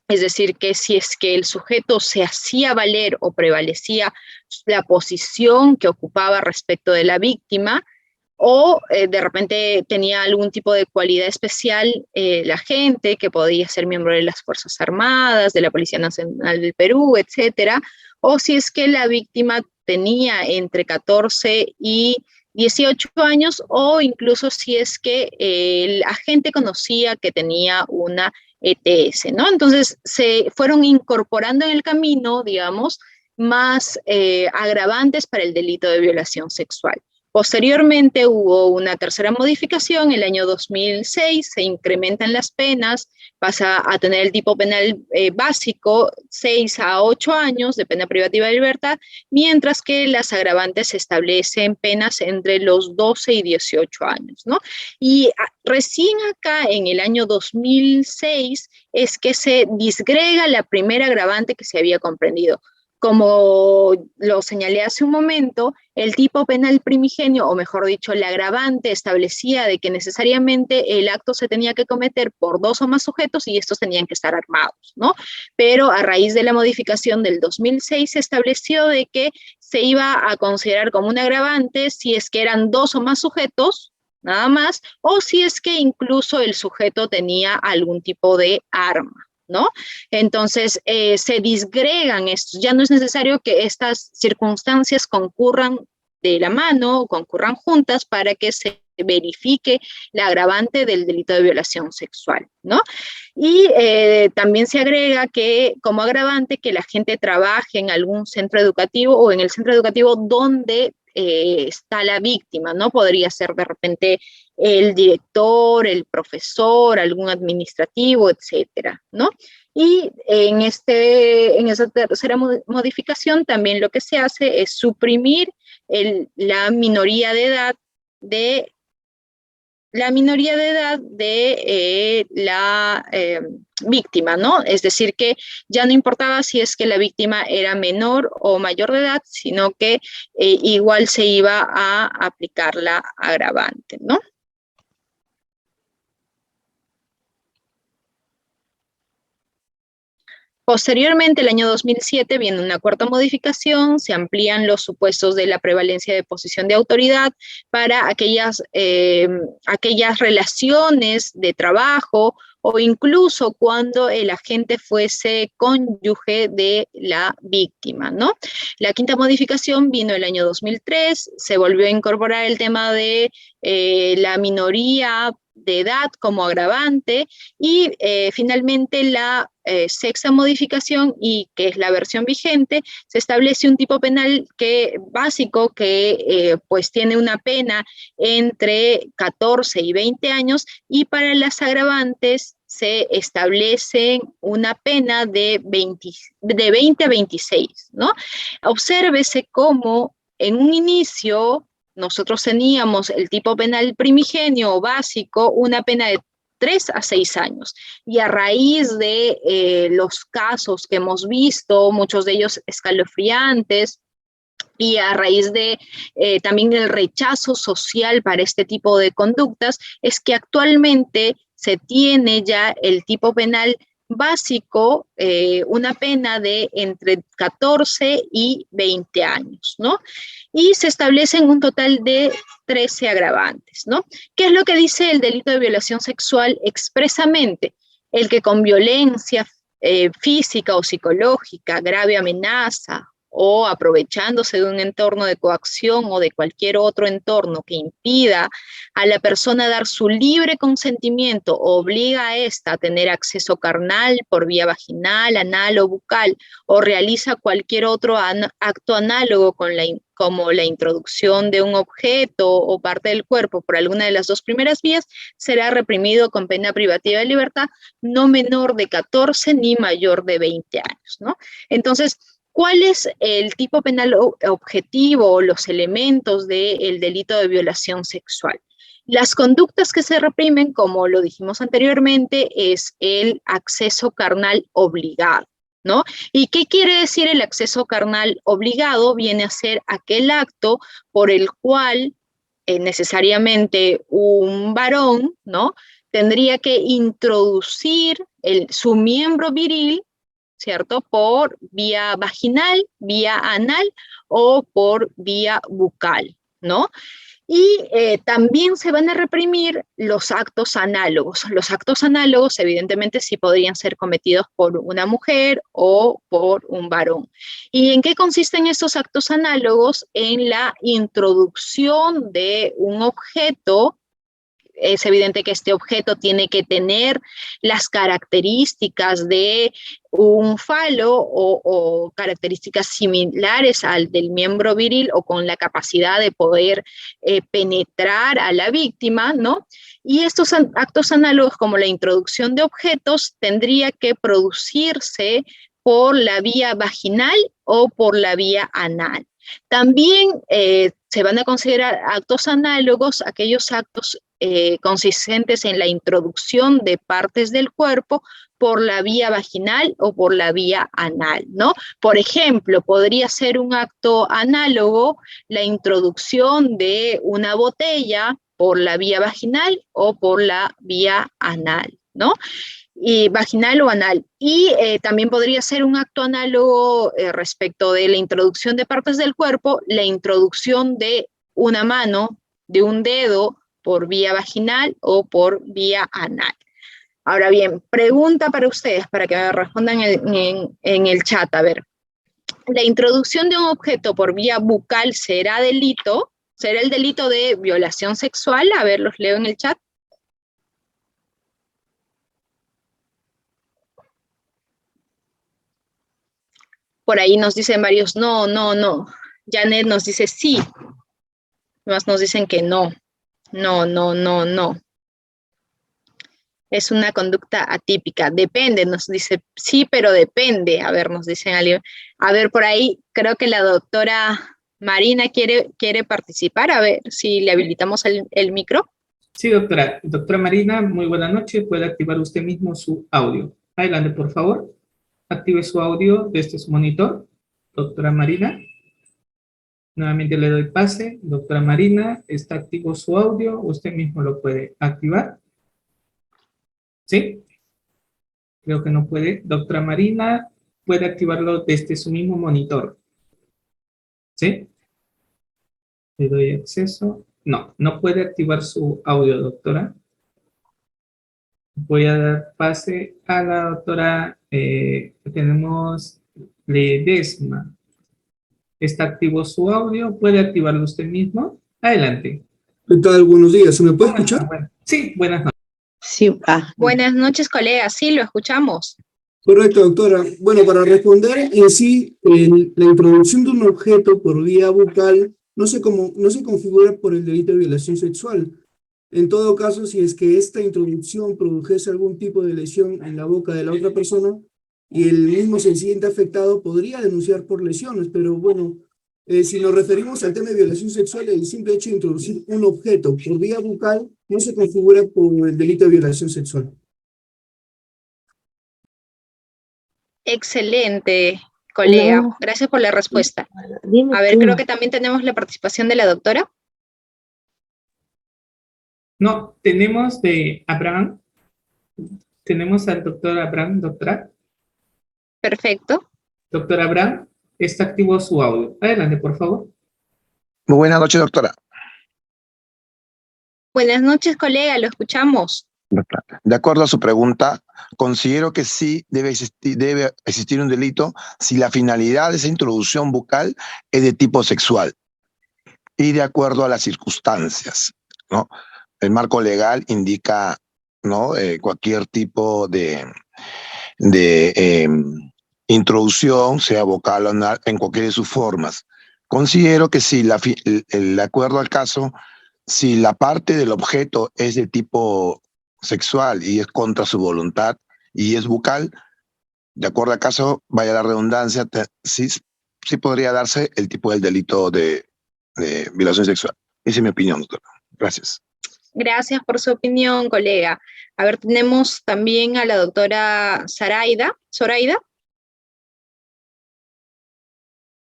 es decir, que si es que el sujeto se hacía valer o prevalecía la posición que ocupaba respecto de la víctima, o de repente tenía algún tipo de cualidad especial la gente, que podía ser miembro de las Fuerzas Armadas, de la Policía Nacional del Perú, etcétera, o si es que la víctima tenía entre 14 y 18 años, o incluso si es que el agente conocía que tenía una ETS, ¿no? Entonces se fueron incorporando en el camino, digamos, más agravantes para el delito de violación sexual. Posteriormente hubo una tercera modificación, el año 2006, se incrementan las penas, pasa a tener el tipo penal básico 6 a 8 años de pena privativa de libertad, mientras que las agravantes se establecen penas entre los 12 y 18 años, ¿no? Y recién acá, en el año 2006, es que se disgrega la primera agravante que se había comprendido. Como lo señalé hace un momento, el tipo penal primigenio, o mejor dicho, el agravante establecía de que necesariamente el acto se tenía que cometer por dos o más sujetos y estos tenían que estar armados, ¿no? Pero a raíz de la modificación del 2006 se estableció de que se iba a considerar como un agravante si es que eran dos o más sujetos, nada más, o si es que incluso el sujeto tenía algún tipo de arma, ¿no? Entonces, se disgregan estos, ya no es necesario que estas circunstancias concurran de la mano, concurran juntas para que se verifique la agravante del delito de violación sexual, ¿no? Y también se agrega que como agravante que la gente trabaje en algún centro educativo o en el centro educativo donde está la víctima, ¿no? Podría ser de repente el director, el profesor, algún administrativo, etcétera, ¿no? Y en esa tercera modificación también lo que se hace es suprimir la minoría de edad de la víctima, ¿no? Es decir, que ya no importaba si es que la víctima era menor o mayor de edad, sino que igual se iba a aplicar la agravante, ¿no? Posteriormente, el año 2007, viene una cuarta modificación, se amplían los supuestos de la prevalencia de posición de autoridad para aquellas relaciones de trabajo o incluso cuando el agente fuese cónyuge de la víctima, ¿no? La quinta modificación vino el año 2003, se volvió a incorporar el tema de la minoría de edad como agravante y finalmente la sexta modificación, y que es la versión vigente, se establece un tipo penal básico que pues tiene una pena entre 14 y 20 años, y para las agravantes se establece una pena de 20 a 26, ¿no? Obsérvese cómo en un inicio nosotros teníamos el tipo penal primigenio o básico, una pena de 3 a 6 años. Y a raíz de los casos que hemos visto, muchos de ellos escalofriantes, y a raíz de también el rechazo social para este tipo de conductas, es que actualmente se tiene ya el tipo penal básico, una pena de entre 14 y 20 años, ¿no? Y se establecen un total de 13 agravantes, ¿no? ¿Qué es lo que dice el delito de violación sexual expresamente? El que con violencia física o psicológica, grave amenaza o aprovechándose de un entorno de coacción o de cualquier otro entorno que impida a la persona dar su libre consentimiento o obliga a ésta a tener acceso carnal por vía vaginal, anal o bucal, o realiza cualquier otro acto análogo como la introducción de un objeto o parte del cuerpo por alguna de las dos primeras vías, será reprimido con pena privativa de libertad no menor de 14 ni mayor de 20 años, ¿no? Entonces, ¿cuál es el tipo penal objetivo o los elementos del delito de violación sexual? Las conductas que se reprimen, como lo dijimos anteriormente, es el acceso carnal obligado, ¿no? ¿Y qué quiere decir el acceso carnal obligado? Viene a ser aquel acto por el cual necesariamente un varón, ¿no? Tendría que introducir su miembro viril, ¿cierto? Por vía vaginal, vía anal o por vía bucal, ¿no? Y también se van a reprimir los actos análogos. Los actos análogos, evidentemente, sí podrían ser cometidos por una mujer o por un varón. ¿Y en qué consisten estos actos análogos? En la introducción de un objeto. Es evidente que este objeto tiene que tener las características de un falo o características similares al del miembro viril o con la capacidad de poder penetrar a la víctima, ¿no? Y estos actos análogos como la introducción de objetos tendría que producirse por la vía vaginal o por la vía anal. También se van a considerar actos análogos aquellos actos consistentes en la introducción de partes del cuerpo por la vía vaginal o por la vía anal, ¿no? Por ejemplo, podría ser un acto análogo la introducción de una botella por la vía vaginal o por la vía anal, ¿no? Y vaginal o anal. Y también podría ser un acto análogo respecto de la introducción de partes del cuerpo, la introducción de una mano, de un dedo, por vía vaginal o por vía anal. Ahora bien, pregunta para ustedes, para que me respondan en el chat. A ver, ¿la introducción de un objeto por vía bucal será delito? ¿Será el delito de violación sexual? A ver, los leo en el chat. Por ahí nos dicen varios, no, no, no. Janet nos dice sí. Más nos dicen que no. No, no, no, no. Es una conducta atípica. Depende, nos dice sí, pero depende. A ver, nos dicen alguien. A ver, por ahí creo que la doctora Marina quiere participar. A ver si le habilitamos el micro. Sí, doctora. Doctora Marina, muy buena noche. Puede activar usted mismo su audio. Adelante, por favor. Active su audio desde su monitor. Doctora Marina. Nuevamente le doy pase. Doctora Marina, ¿está activo su audio? Usted mismo lo puede activar. ¿Sí? Creo que no puede. Doctora Marina, puede activarlo desde su mismo monitor. ¿Sí? Le doy acceso. No, no puede activar su audio, doctora. Voy a dar pase a la doctora que tenemos, Ledesma. ¿Está activo su audio? ¿Puede activarlo usted mismo? Adelante. ¿Qué tal? Buenos días. ¿Se me puede escuchar? Sí, buenas noches. Sí, Buenas noches, colega. Sí, lo escuchamos. Correcto, doctora. Bueno, para responder en sí, la introducción de un objeto por vía bucal no se configura por el delito de violación sexual. En todo caso, si es que esta introducción produjese algún tipo de lesión en la boca de la otra persona y el mismo se siente afectado, podría denunciar por lesiones, pero bueno, si nos referimos al tema de violación sexual, el simple hecho de introducir un objeto por vía bucal no se configura por el delito de violación sexual. Excelente, colega. no, Gracias por la respuesta. dime A ver, tú. creo que también tenemos la participación de la doctora. No, tenemos de Abraham. Tenemos al doctor Abraham, doctora. Perfecto. Doctor Abraham, está activo su audio. Adelante, por favor. Muy buenas noches, doctora. Buenas noches, colega. Lo escuchamos. De acuerdo a su pregunta, considero que sí debe existir un delito si la finalidad de esa introducción bucal es de tipo sexual y de acuerdo a las circunstancias, ¿no? El marco legal indica, ¿no? Cualquier tipo de introducción, sea vocal o anal, en cualquiera de sus formas. Considero que si de acuerdo al caso, si la parte del objeto es de tipo sexual y es contra su voluntad y es bucal, de acuerdo al caso, vaya la redundancia, sí podría darse el tipo del delito de violación sexual. Esa es mi opinión, doctora. Gracias. Gracias por su opinión, colega. A ver, tenemos también a la doctora Zoraida.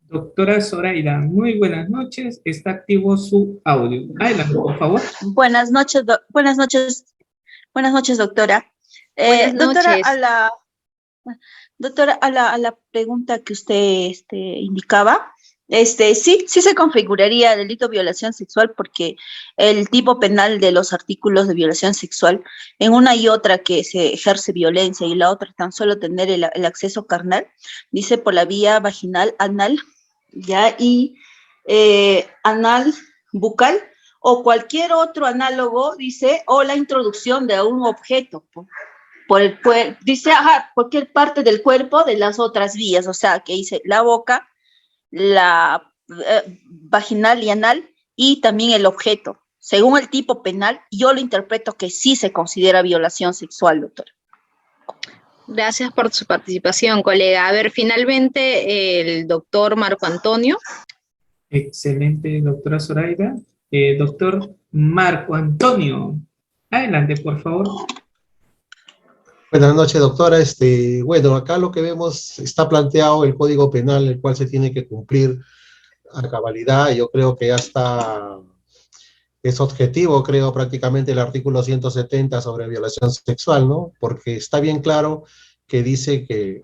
Doctora Zoraida, muy buenas noches. Está activo su audio. Adelante, por favor. Buenas noches, buenas noches, doctora. Buenas Doctora, noches. a la pregunta que usted indicaba, sí se configuraría delito de violación sexual porque el tipo penal de los artículos de violación sexual, en una y otra que se ejerce violencia y la otra tan solo tener el acceso carnal, dice por la vía vaginal, anal, ya, y anal, bucal, o cualquier otro análogo, dice, o la introducción de un objeto, por el cuerpo, dice, cualquier parte del cuerpo de las otras vías, o sea, que dice la boca, la vaginal y anal, y también el objeto. Según el tipo penal, yo lo interpreto que sí se considera violación sexual, doctor. Gracias por su participación, colega. A ver, finalmente el doctor Marco Antonio. Excelente, doctora Zoraida. Doctor Marco Antonio, adelante, por favor. Buenas noches, doctora. Bueno, acá lo que vemos está planteado el Código Penal, el cual se tiene que cumplir a cabalidad. Yo creo que ya está, es objetivo, creo, prácticamente el artículo 170 sobre violación sexual, ¿no? Porque está bien claro que dice que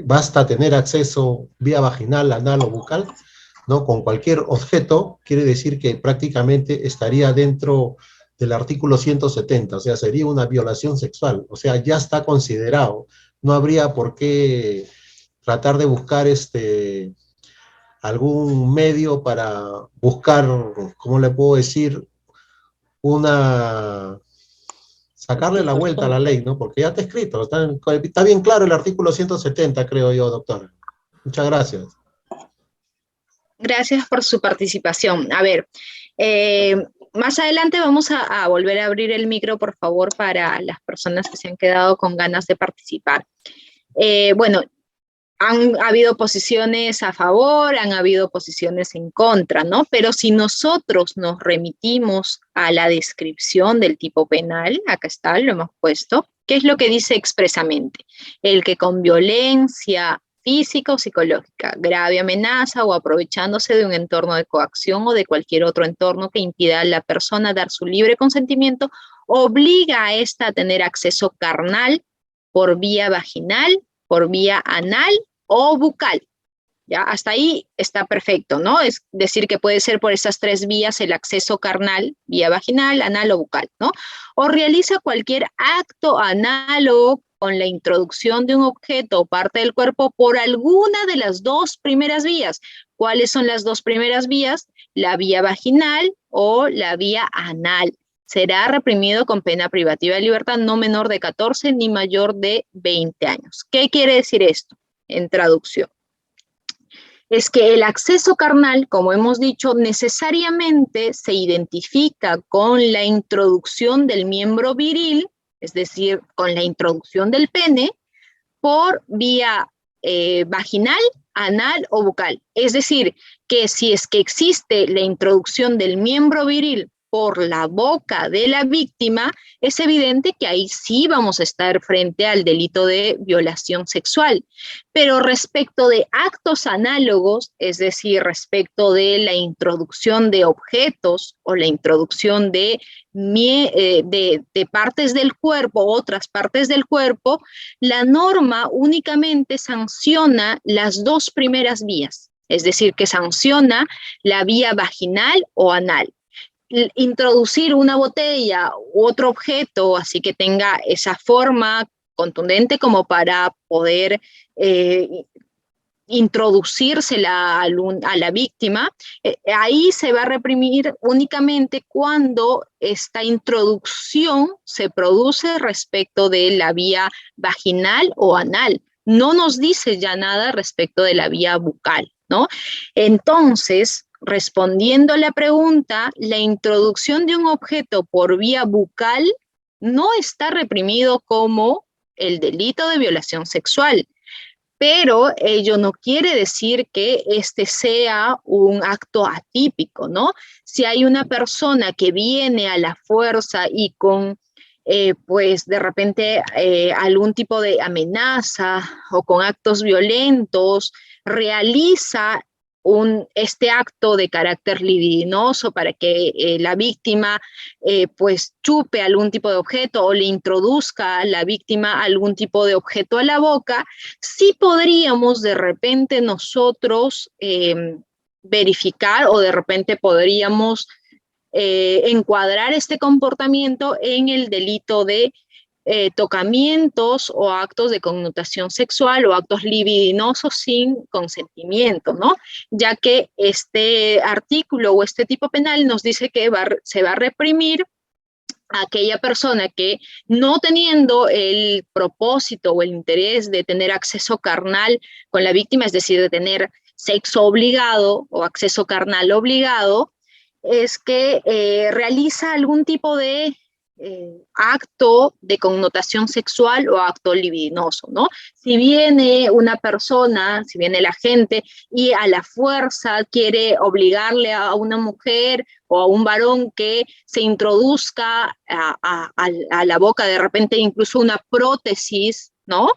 basta tener acceso vía vaginal, anal o bucal, ¿no? Con cualquier objeto, quiere decir que prácticamente estaría dentro del artículo 170, o sea, sería una violación sexual, o sea, ya está considerado. No habría por qué tratar de buscar algún medio para buscar, ¿cómo le puedo decir? Una, sacarle la vuelta a la ley, ¿no? Porque ya está escrito, está bien claro el artículo 170, creo yo, doctora. Muchas gracias. Gracias por su participación. A ver, más adelante vamos a volver a abrir el micro, por favor, para las personas que se han quedado con ganas de participar. Bueno, han habido posiciones a favor, han habido posiciones en contra, ¿no? Pero si nosotros nos remitimos a la descripción del tipo penal, acá está, lo hemos puesto, ¿qué es lo que dice expresamente? El que con violencia física o psicológica, grave amenaza o aprovechándose de un entorno de coacción o de cualquier otro entorno que impida a la persona dar su libre consentimiento, obliga a esta a tener acceso carnal por vía vaginal, por vía anal o bucal. ¿Ya? Hasta ahí está perfecto, ¿no? Es decir, que puede ser por esas tres vías el acceso carnal, vía vaginal, anal o bucal, ¿no? O realiza cualquier acto análogo con la introducción de un objeto o parte del cuerpo por alguna de las dos primeras vías. ¿Cuáles son las dos primeras vías? La vía vaginal o la vía anal. Será reprimido con pena privativa de libertad no menor de 14 ni mayor de 20 años. ¿Qué quiere decir esto? En traducción. Es que el acceso carnal, como hemos dicho, necesariamente se identifica con la introducción del miembro viril, es decir, con la introducción del pene, por vía vaginal, anal o bucal. Es decir, que si es que existe la introducción del miembro viril por la boca de la víctima, es evidente que ahí sí vamos a estar frente al delito de violación sexual. Pero respecto de actos análogos, es decir, respecto de la introducción de objetos o la introducción de partes del cuerpo, otras partes del cuerpo, la norma únicamente sanciona las dos primeras vías, es decir, que sanciona la vía vaginal o anal. Introducir una botella u otro objeto, así que tenga esa forma contundente como para poder introducírsela a la víctima, ahí se va a reprimir únicamente cuando esta introducción se produce respecto de la vía vaginal o anal. No nos dice ya nada respecto de la vía bucal, ¿no? Entonces, respondiendo a la pregunta, la introducción de un objeto por vía bucal no está reprimido como el delito de violación sexual, pero ello no quiere decir que este sea un acto atípico, ¿no? Si hay una persona que viene a la fuerza y con, pues de repente algún tipo de amenaza o con actos violentos, realiza este acto de carácter libidinoso para que la víctima pues chupe algún tipo de objeto o le introduzca a la víctima algún tipo de objeto a la boca, sí podríamos de repente nosotros verificar o de repente podríamos encuadrar este comportamiento en el delito de tocamientos o actos de connotación sexual o actos libidinosos sin consentimiento, ¿no? Ya que este artículo o este tipo penal nos dice que se va a reprimir a aquella persona que no teniendo el propósito o el interés de tener acceso carnal con la víctima, es decir, de tener sexo obligado o acceso carnal obligado, es que realiza algún tipo de acto de connotación sexual o acto libidinoso, ¿no? Si viene una persona, si viene la gente y a la fuerza quiere obligarle a una mujer o a un varón que se introduzca a la boca de repente incluso una prótesis, ¿no?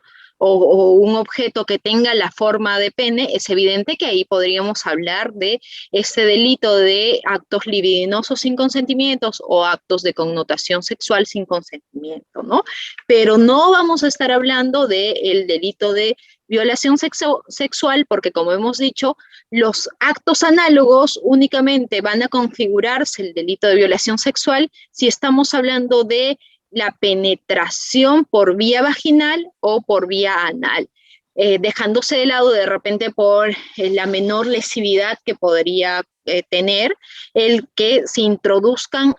o un objeto que tenga la forma de pene, es evidente que ahí podríamos hablar de este delito de actos libidinosos sin consentimientos o actos de connotación sexual sin consentimiento, ¿no? Pero no vamos a estar hablando del delito de violación sexual porque, como hemos dicho, los actos análogos únicamente van a configurarse el delito de violación sexual si estamos hablando de la penetración por vía vaginal o por vía anal, dejándose de lado de repente por la menor lesividad que podría tener el que se introduzcan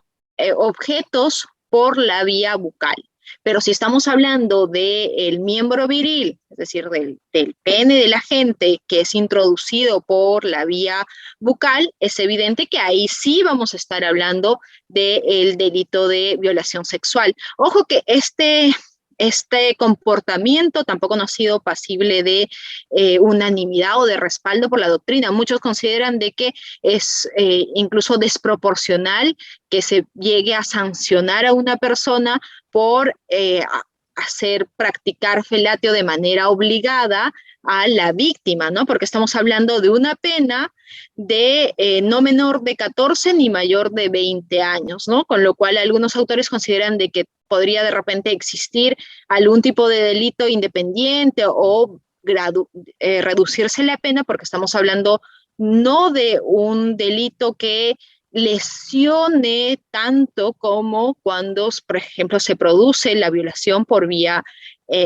objetos por la vía bucal. Pero si estamos hablando del miembro viril, es decir, del pene de la gente que es introducido por la vía bucal, es evidente que ahí sí vamos a estar hablando del delito de violación sexual. Ojo que este comportamiento tampoco no ha sido pasible de unanimidad o de respaldo por la doctrina. Muchos consideran de que es incluso desproporcional que se llegue a sancionar a una persona por practicar felatio de manera obligada a la víctima, ¿no? Porque estamos hablando de una pena de no menor de 14 ni mayor de 20 años, ¿no? Con lo cual algunos autores consideran de que podría de repente existir algún tipo de delito independiente o reducirse la pena porque estamos hablando no de un delito que lesione tanto como cuando, por ejemplo, se produce la violación por vía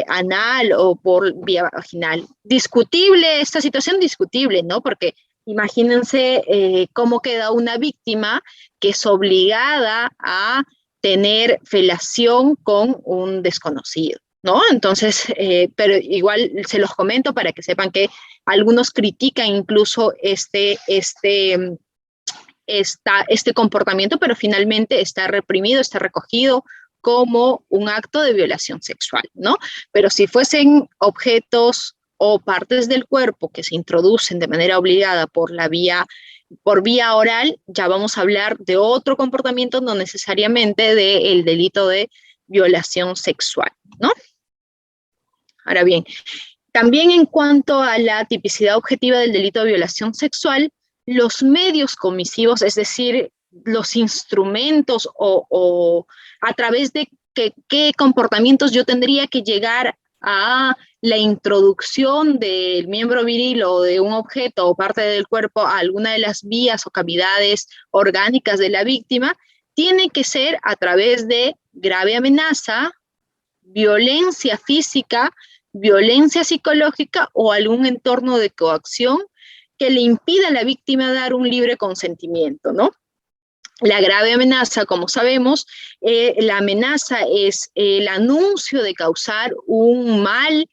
anal o por vía vaginal. Discutible esta situación, discutible, ¿no? Porque imagínense cómo queda una víctima que es obligada a tener felación con un desconocido, ¿no? Entonces, pero igual se los comento para que sepan que algunos critican incluso este comportamiento, pero finalmente está reprimido, está recogido como un acto de violación sexual, ¿no? Pero si fuesen objetos o partes del cuerpo que se introducen de manera obligada por vía oral, ya vamos a hablar de otro comportamiento, no necesariamente del delito de violación sexual, ¿no? Ahora bien, también en cuanto a la tipicidad objetiva del delito de violación sexual, los medios comisivos, es decir, los instrumentos o a través de qué comportamientos yo tendría que llegar a la introducción del miembro viril o de un objeto o parte del cuerpo a alguna de las vías o cavidades orgánicas de la víctima, tiene que ser a través de grave amenaza, violencia física, violencia psicológica o algún entorno de coacción que le impida a la víctima dar un libre consentimiento, ¿no? La grave amenaza, como sabemos, la amenaza es el anuncio de causar un mal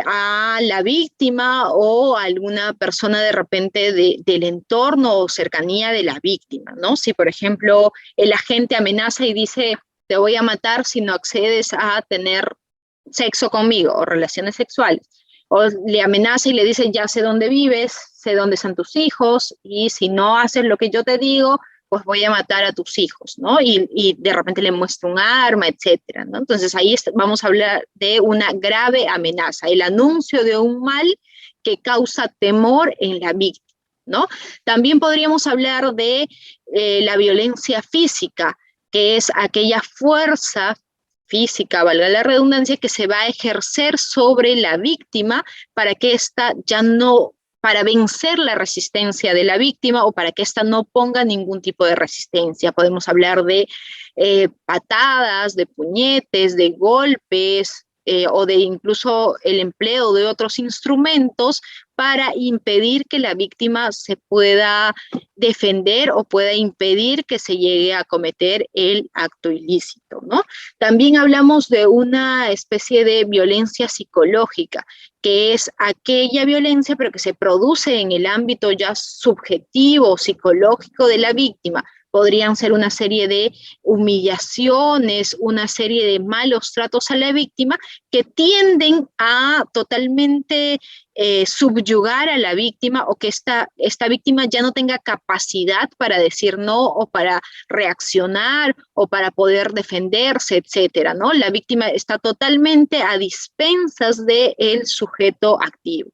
a la víctima o a alguna persona de repente del entorno o cercanía de la víctima, ¿no? Si, por ejemplo, el agente amenaza y dice, te voy a matar si no accedes a tener sexo conmigo o relaciones sexuales, o le amenaza y le dice, ya sé dónde vives, sé dónde están tus hijos, y si no haces lo que yo te digo, pues voy a matar a tus hijos, ¿no? Y de repente le muestra un arma, etcétera, ¿no? Entonces ahí vamos a hablar de una grave amenaza, el anuncio de un mal que causa temor en la víctima, ¿no? También podríamos hablar de la violencia física, que es aquella fuerza física, valga la redundancia, que se va a ejercer sobre la víctima para que ésta ya no, para vencer la resistencia de la víctima o para que ésta no ponga ningún tipo de resistencia. Podemos hablar de patadas, de puñetes, de golpes o de incluso el empleo de otros instrumentos para impedir que la víctima se pueda defender o pueda impedir que se llegue a cometer el acto ilícito, ¿no? También hablamos de una especie de violencia psicológica, que es aquella violencia pero que se produce en el ámbito ya subjetivo, psicológico de la víctima, podrían ser una serie de humillaciones, una serie de malos tratos a la víctima que tienden a totalmente subyugar a la víctima, o que esta víctima ya no tenga capacidad para decir no, o para reaccionar, o para poder defenderse, etcétera, ¿no? La víctima está totalmente a dispensas del sujeto activo.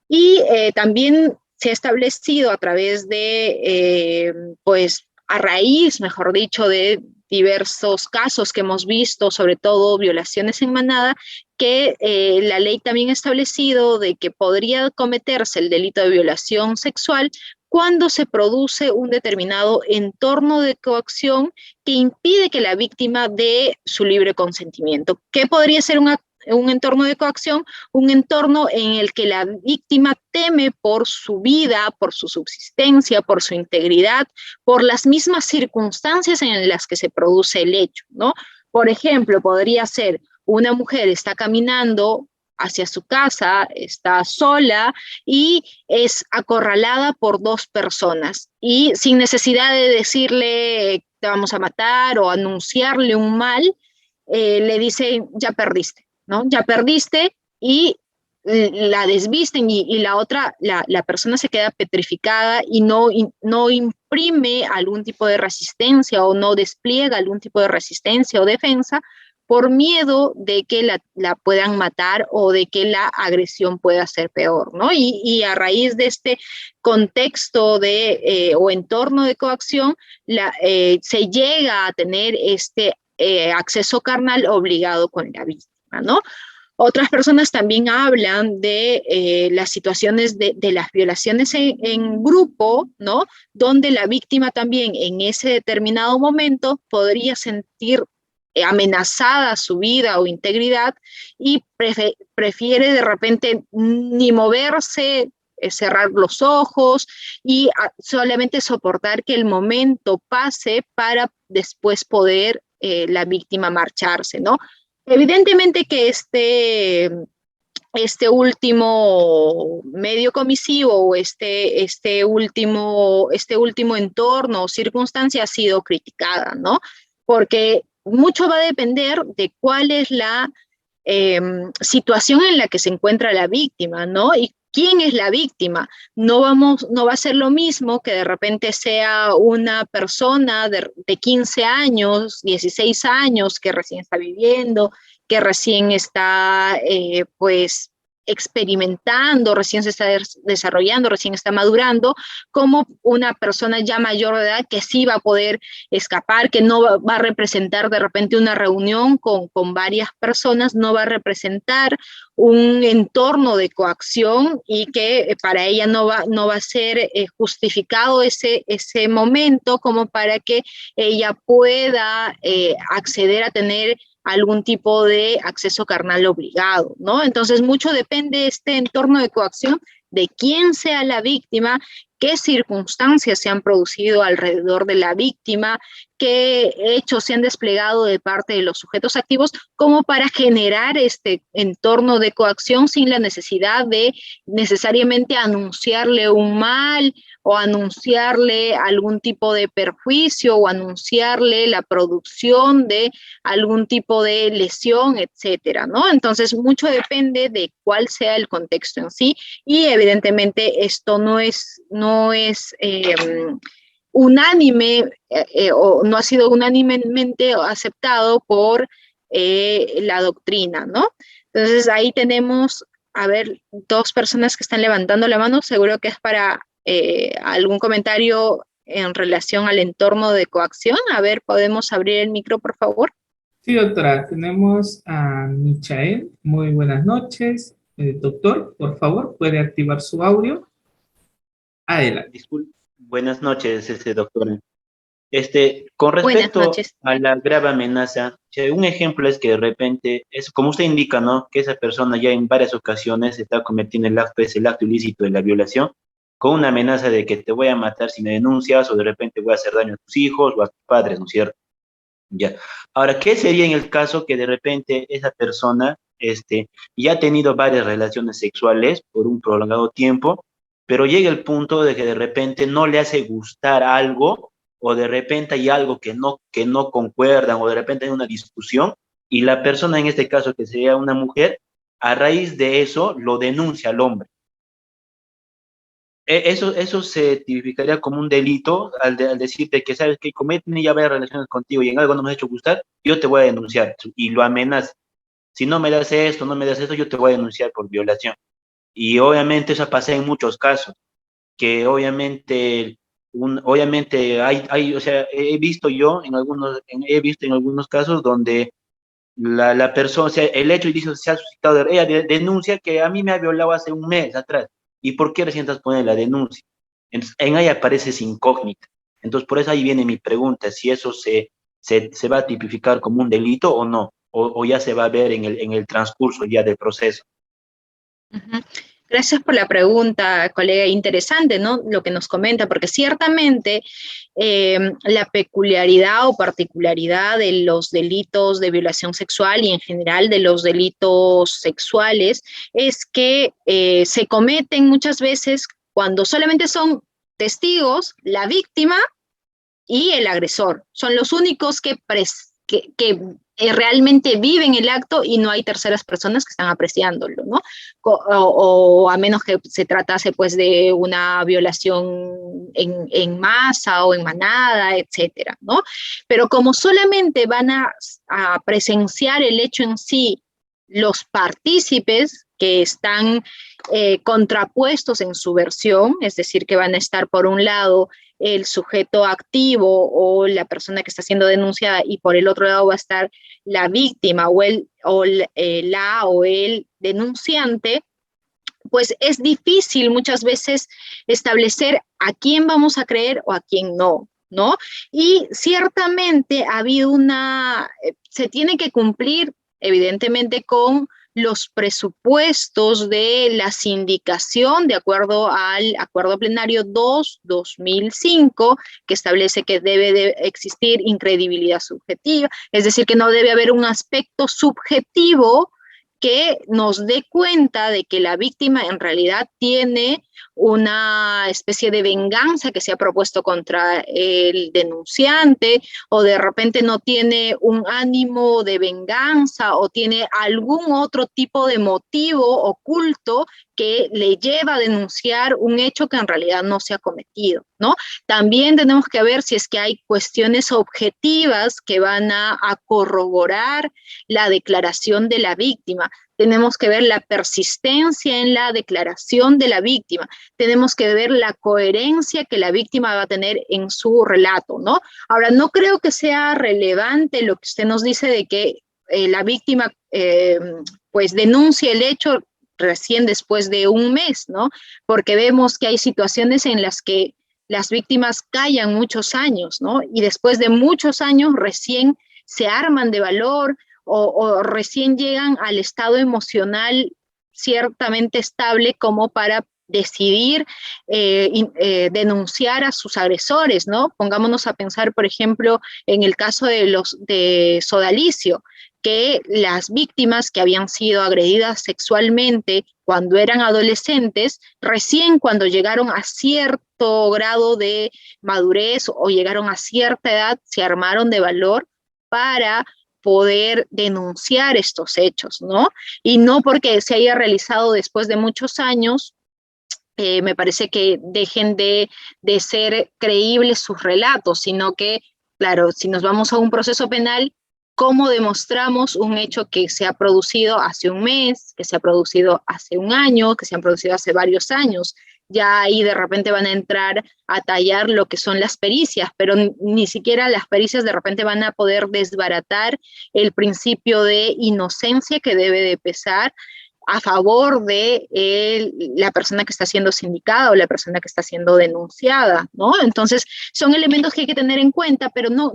Y también se ha establecido a través de, pues, a raíz, mejor dicho, de diversos casos que hemos visto, sobre todo violaciones en manada, que la ley también ha establecido de que podría cometerse el delito de violación sexual cuando se produce un determinado entorno de coacción que impide que la víctima dé su libre consentimiento. ¿Qué podría ser un entorno de coacción? Un entorno en el que la víctima teme por su vida, por su subsistencia, por su integridad, por las mismas circunstancias en las que se produce el hecho, ¿no? Por ejemplo, podría ser una mujer está caminando hacia su casa, está sola y es acorralada por dos personas, y sin necesidad de decirle te vamos a matar o anunciarle un mal, le dice ya perdiste, ¿no? Ya perdiste, y la desvisten, y la otra, la persona se queda petrificada y no imprime algún tipo de resistencia, o no despliega algún tipo de resistencia o defensa, por miedo de que la puedan matar, o de que la agresión pueda ser peor, ¿no? Y a raíz de este contexto o entorno de coacción, se llega a tener este acceso carnal obligado con la víctima, ¿no? Otras personas también hablan de las situaciones de las violaciones en grupo, ¿no? Donde la víctima también en ese determinado momento podría sentir amenazada su vida o integridad, y prefiere de repente ni moverse, cerrar los ojos, y solamente soportar que el momento pase para después poder la víctima marcharse, ¿no? Evidentemente que este último medio comisivo, o este último entorno o circunstancia ha sido criticada, ¿no? Porque mucho va a depender de cuál es la situación en la que se encuentra la víctima, ¿no? Y quién es la víctima. No va a ser lo mismo que de repente sea una persona de 15 años, 16 años, que recién está viviendo, que recién está, pues, experimentando, recién se está desarrollando, recién está madurando, como una persona ya mayor de edad que sí va a poder escapar, que no va a representar de repente una reunión con varias personas, no va a representar un entorno de coacción, y que para ella no va a ser justificado ese momento como para que ella pueda acceder a tener algún tipo de acceso carnal obligado, ¿no? Entonces, mucho depende este entorno de coacción de quién sea la víctima, qué circunstancias se han producido alrededor de la víctima, qué hechos se han desplegado de parte de los sujetos activos, como para generar este entorno de coacción sin la necesidad de necesariamente anunciarle un mal, o anunciarle algún tipo de perjuicio, o anunciarle la producción de algún tipo de lesión, etcétera, ¿no? Entonces, mucho depende de cuál sea el contexto en sí, y evidentemente esto no es unánime, o no ha sido unánimemente aceptado por la doctrina, ¿no? Entonces, ahí tenemos, a ver, dos personas que están levantando la mano, seguro que es para algún comentario en relación al entorno de coacción. A ver, ¿podemos abrir el micro, por favor? Sí, doctora, tenemos a Michael. Muy buenas noches. Doctor, por favor, puede activar su audio. Adelante. Disculpe. Buenas noches, doctor. Con Buenas respecto noches. a la grave amenaza, un ejemplo es que de repente, es como usted indica, ¿no? Que esa persona ya en varias ocasiones está cometiendo el acto ilícito de la violación, con una amenaza de que te voy a matar si me denuncias, o de repente voy a hacer daño a tus hijos o a tus padres, ¿no es cierto? Ya. Ahora, ¿qué sería en el caso que de repente esa persona ya ha tenido varias relaciones sexuales por un prolongado tiempo, pero llega el punto de que de repente no le hace gustar algo o de repente hay algo que no concuerdan, o de repente hay una discusión, y la persona, en este caso que sería una mujer, a raíz de eso lo denuncia al hombre. Eso se tipificaría como un delito al decirte que sabes que cometen ya varias relaciones contigo y en algo no me has hecho gustar, yo te voy a denunciar y lo amenaza. Si no me das esto, no me das esto, yo te voy a denunciar por violación. Y obviamente eso pasa en muchos casos, que obviamente, obviamente o sea, he visto en algunos casos donde la persona, o sea, el hecho dice, se ha suscitado, ella denuncia que a mí me ha violado hace un mes atrás. ¿Y por qué recién estás poniendo la denuncia? Entonces, en ahí aparece esa incógnita. Entonces, por eso ahí viene mi pregunta, si eso se va a tipificar como un delito o no, o ya se va a ver en el transcurso ya del proceso. Ujú. Gracias por la pregunta, colega. Interesante, ¿no? Lo que nos comenta, porque ciertamente la peculiaridad o particularidad de los delitos de violación sexual y en general de los delitos sexuales es que se cometen muchas veces cuando solamente son testigos, la víctima y el agresor. Son los únicos que realmente viven el acto y no hay terceras personas que están apreciándolo, ¿no? O a menos que se tratase pues de una violación en masa o en manada, etcétera, ¿no? Pero como solamente van a presenciar el hecho en sí los partícipes que están contrapuestos en su versión, es decir, que van a estar por un lado el sujeto activo o la persona que está siendo denunciada y por el otro lado va a estar la víctima o el denunciante, pues es difícil muchas veces establecer a quién vamos a creer o a quién no, ¿no? Y ciertamente ha habido se tiene que cumplir evidentemente con los presupuestos de la sindicación de acuerdo al Acuerdo Plenario 2/2005, que establece que debe de existir incredibilidad subjetiva, es decir, que no debe haber un aspecto subjetivo que nos dé cuenta de que la víctima en realidad tiene una especie de venganza que se ha propuesto contra el denunciante, o de repente no tiene un ánimo de venganza o tiene algún otro tipo de motivo oculto que le lleva a denunciar un hecho que en realidad no se ha cometido, ¿no? También tenemos que ver si es que hay cuestiones objetivas que van a corroborar la declaración de la víctima. Tenemos que ver la persistencia en la declaración de la víctima. Tenemos que ver la coherencia que la víctima va a tener en su relato, ¿no? Ahora, no creo que sea relevante lo que usted nos dice de que la víctima pues denuncie el hecho recién después de un mes, ¿no? Porque vemos que hay situaciones en las que las víctimas callan muchos años, ¿no? Y después de muchos años recién se arman de valor o recién llegan al estado emocional ciertamente estable como para decidir denunciar a sus agresores, ¿no? Pongámonos a pensar, por ejemplo, en el caso de Sodalicio, que las víctimas que habían sido agredidas sexualmente cuando eran adolescentes, recién cuando llegaron a cierto grado de madurez o llegaron a cierta edad, se armaron de valor para poder denunciar estos hechos, ¿no? Y no porque se haya realizado después de muchos años, me parece que dejen de ser creíbles sus relatos, sino que, claro, si nos vamos a un proceso penal, ¿cómo demostramos un hecho que se ha producido hace un mes, que se ha producido hace un año, que se han producido hace varios años? Ya ahí de repente van a entrar a tallar lo que son las pericias, pero ni siquiera las pericias de repente van a poder desbaratar el principio de inocencia que debe de pesar a favor de la persona que está siendo sindicada o la persona que está siendo denunciada, ¿no? Entonces, son elementos que hay que tener en cuenta, pero no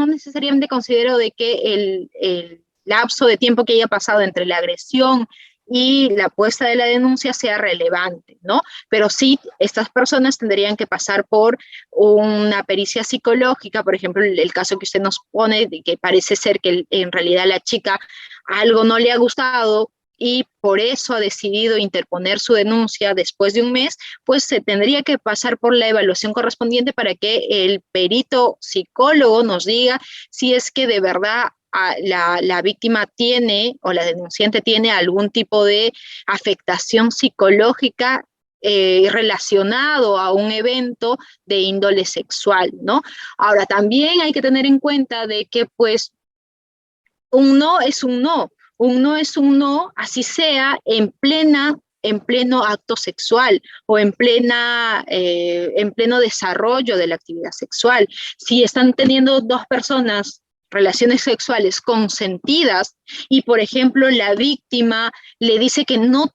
necesariamente considero de que el lapso de tiempo que haya pasado entre la agresión y la puesta de la denuncia sea relevante, ¿no? Pero sí, estas personas tendrían que pasar por una pericia psicológica, por ejemplo, el caso que usted nos pone, de que parece ser que en realidad la chica algo no le ha gustado, y por eso ha decidido interponer su denuncia después de un mes, pues se tendría que pasar por la evaluación correspondiente para que el perito psicólogo nos diga si es que de verdad la víctima tiene o la denunciante tiene algún tipo de afectación psicológica relacionado a un evento de índole sexual, ¿no? Ahora, también hay que tener en cuenta de que, pues, un no es un no, un no es un no, así sea en pleno acto sexual o en pleno desarrollo de la actividad sexual. Si están teniendo dos personas relaciones sexuales consentidas y, por ejemplo, la víctima le dice que no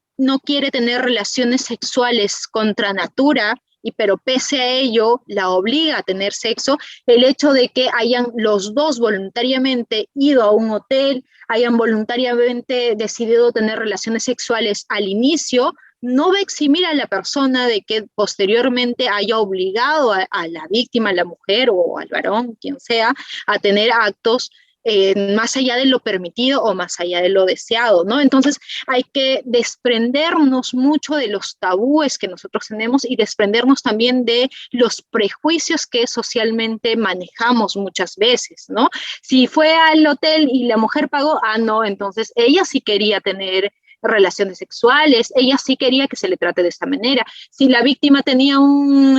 quiere tener relaciones sexuales contra natura, pero pese a ello la obliga a tener sexo, el hecho de que hayan los dos voluntariamente ido a un hotel, hayan voluntariamente decidido tener relaciones sexuales al inicio, no va a eximir a la persona de que posteriormente haya obligado a la víctima, a la mujer o al varón, quien sea, a tener actos más allá de lo permitido o más allá de lo deseado, ¿no? Entonces hay que desprendernos mucho de los tabúes que nosotros tenemos y desprendernos también de los prejuicios que socialmente manejamos muchas veces, ¿no? Si fue al hotel y la mujer pagó, no, entonces ella sí quería tener relaciones sexuales, ella sí quería que se le trate de esta manera. Si la víctima tenía un,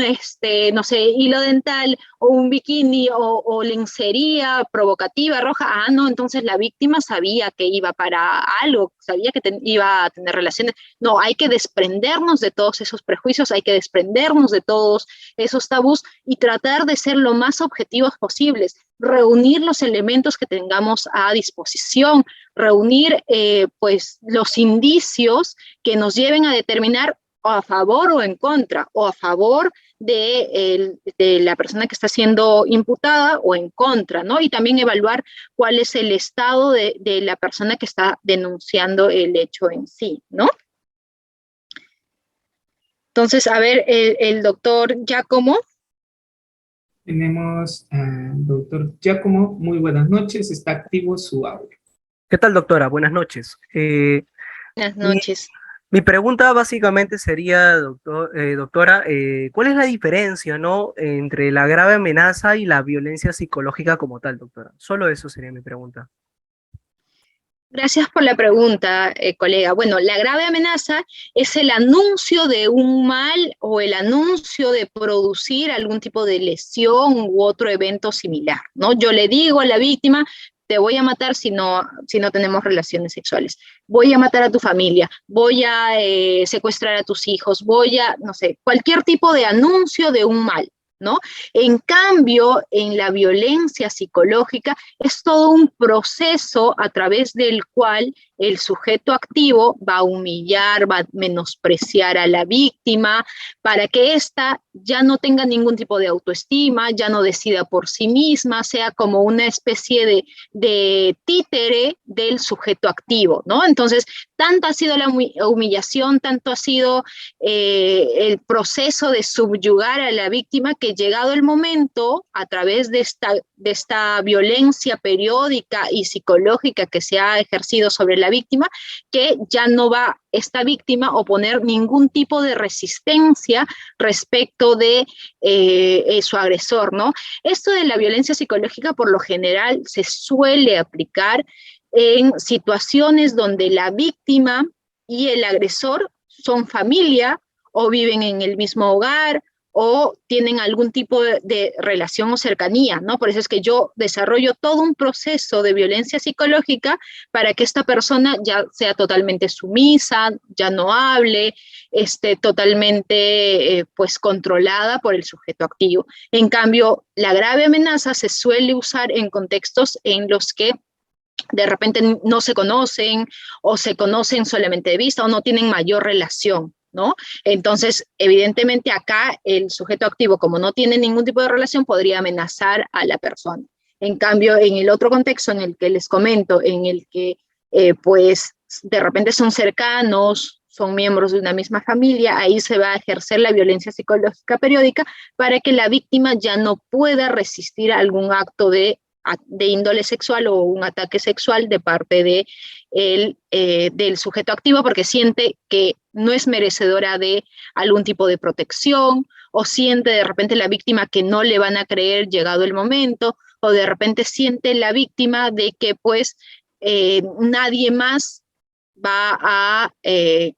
no sé, hilo dental o un bikini o lencería provocativa roja, no, entonces la víctima sabía que iba para algo, sabía que iba a tener relaciones. No, hay que desprendernos de todos esos prejuicios, hay que desprendernos de todos esos tabús y tratar de ser lo más objetivos posibles, reunir los elementos que tengamos a disposición, reunir pues los indicios que nos lleven a determinar o a favor o en contra, o a favor de la persona que está siendo imputada o en contra, ¿no? Y también evaluar cuál es el estado de la persona que está denunciando el hecho en sí, ¿no? Entonces, a ver, el doctor Giacomo. Tenemos al doctor Giacomo. Muy buenas noches, está activo su audio. ¿Qué tal, doctora? Buenas noches. Buenas Mi, noches. mi pregunta básicamente sería, doctora, ¿cuál es la diferencia, ¿no?, entre la grave amenaza y la violencia psicológica como tal, doctora? Solo eso sería mi pregunta. Gracias por la pregunta, colega. Bueno, la grave amenaza es el anuncio de un mal o el anuncio de producir algún tipo de lesión u otro evento similar, ¿no? Yo le digo a la víctima, te voy a matar si no tenemos relaciones sexuales, voy a matar a tu familia, voy a secuestrar a tus hijos, no sé, cualquier tipo de anuncio de un mal, ¿no? En cambio, en la violencia psicológica es todo un proceso a través del cual el sujeto activo va a humillar, va a menospreciar a la víctima para que ésta ya no tenga ningún tipo de autoestima, ya no decida por sí misma, sea como una especie de títere del sujeto activo, ¿no? Entonces, tanto ha sido la humillación, tanto ha sido el proceso de subyugar a la víctima que llegado el momento, a través de esta violencia periódica y psicológica que se ha ejercido sobre la víctima, que ya no va esta víctima a oponer ningún tipo de resistencia respecto de su agresor, ¿no? Esto de la violencia psicológica por lo general se suele aplicar en situaciones donde la víctima y el agresor son familia o viven en el mismo hogar o tienen algún tipo de relación o cercanía, ¿no? Por eso es que yo desarrollo todo un proceso de violencia psicológica para que esta persona ya sea totalmente sumisa, ya no hable, esté totalmente pues controlada por el sujeto activo. En cambio, la grave amenaza se suele usar en contextos en los que de repente no se conocen o se conocen solamente de vista o no tienen mayor relación, ¿no? Entonces, evidentemente acá el sujeto activo, como no tiene ningún tipo de relación, podría amenazar a la persona. En cambio, en el otro contexto en el que les comento, en el que pues de repente son cercanos, son miembros de una misma familia, ahí se va a ejercer la violencia psicológica periódica para que la víctima ya no pueda resistir algún acto de de índole sexual o un ataque sexual de parte del sujeto activo, porque siente que no es merecedora de algún tipo de protección, o siente de repente la víctima que no le van a creer llegado el momento, o de repente siente la víctima de que pues nadie más va a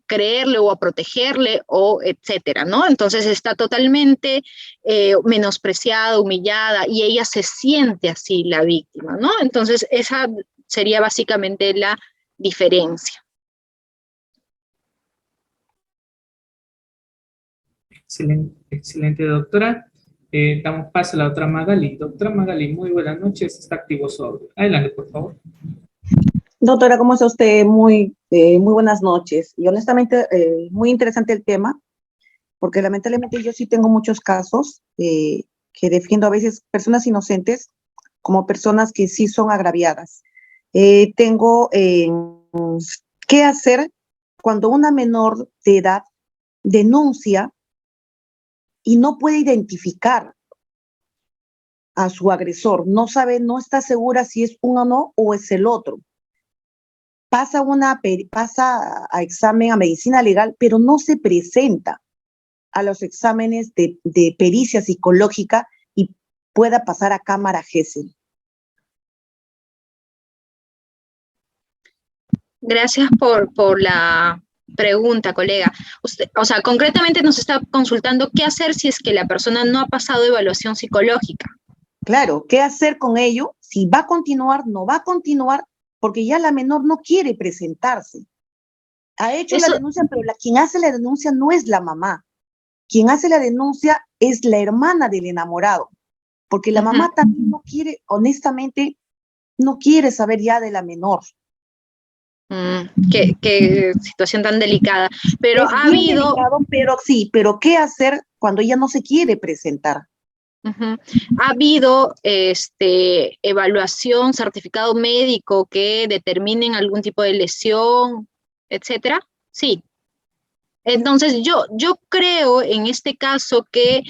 creerle o a protegerle o etcétera, ¿no? Entonces está totalmente menospreciada, humillada, y ella se siente así la víctima, ¿no? Entonces esa sería básicamente la diferencia. Excelente, excelente, doctora. Damos paso a la otra Magali. Doctora Magali, muy buenas noches. Está activo su audio. Adelante, por favor. Doctora, ¿cómo está usted? Muy buenas noches. Y honestamente, muy interesante el tema, porque lamentablemente yo sí tengo muchos casos que defiendo a veces personas inocentes como personas que sí son agraviadas. Tengo qué hacer cuando una menor de edad denuncia y no puede identificar a su agresor, no sabe, no está segura si es uno o es el otro. Pasa a examen, a medicina legal, pero no se presenta a los exámenes de pericia psicológica y pueda pasar a cámara Gesell. Gracias por la pregunta, colega. Usted, o sea, concretamente nos está consultando qué hacer si es que la persona no ha pasado evaluación psicológica. Claro, ¿qué hacer con ello? Si va a continuar, no va a continuar, porque ya la menor no quiere presentarse. Ha hecho la denuncia, pero quien hace la denuncia no es la mamá. Quien hace la denuncia es la hermana del enamorado, porque la mamá también no quiere, honestamente, no quiere saber ya de la menor. Qué situación tan delicada. Pero es ha bien habido... delicado, pero sí, pero ¿qué hacer cuando ella no se quiere presentar? ¿Ha habido evaluación, certificado médico que determinen algún tipo de lesión, etcétera? Sí. Entonces yo creo en este caso que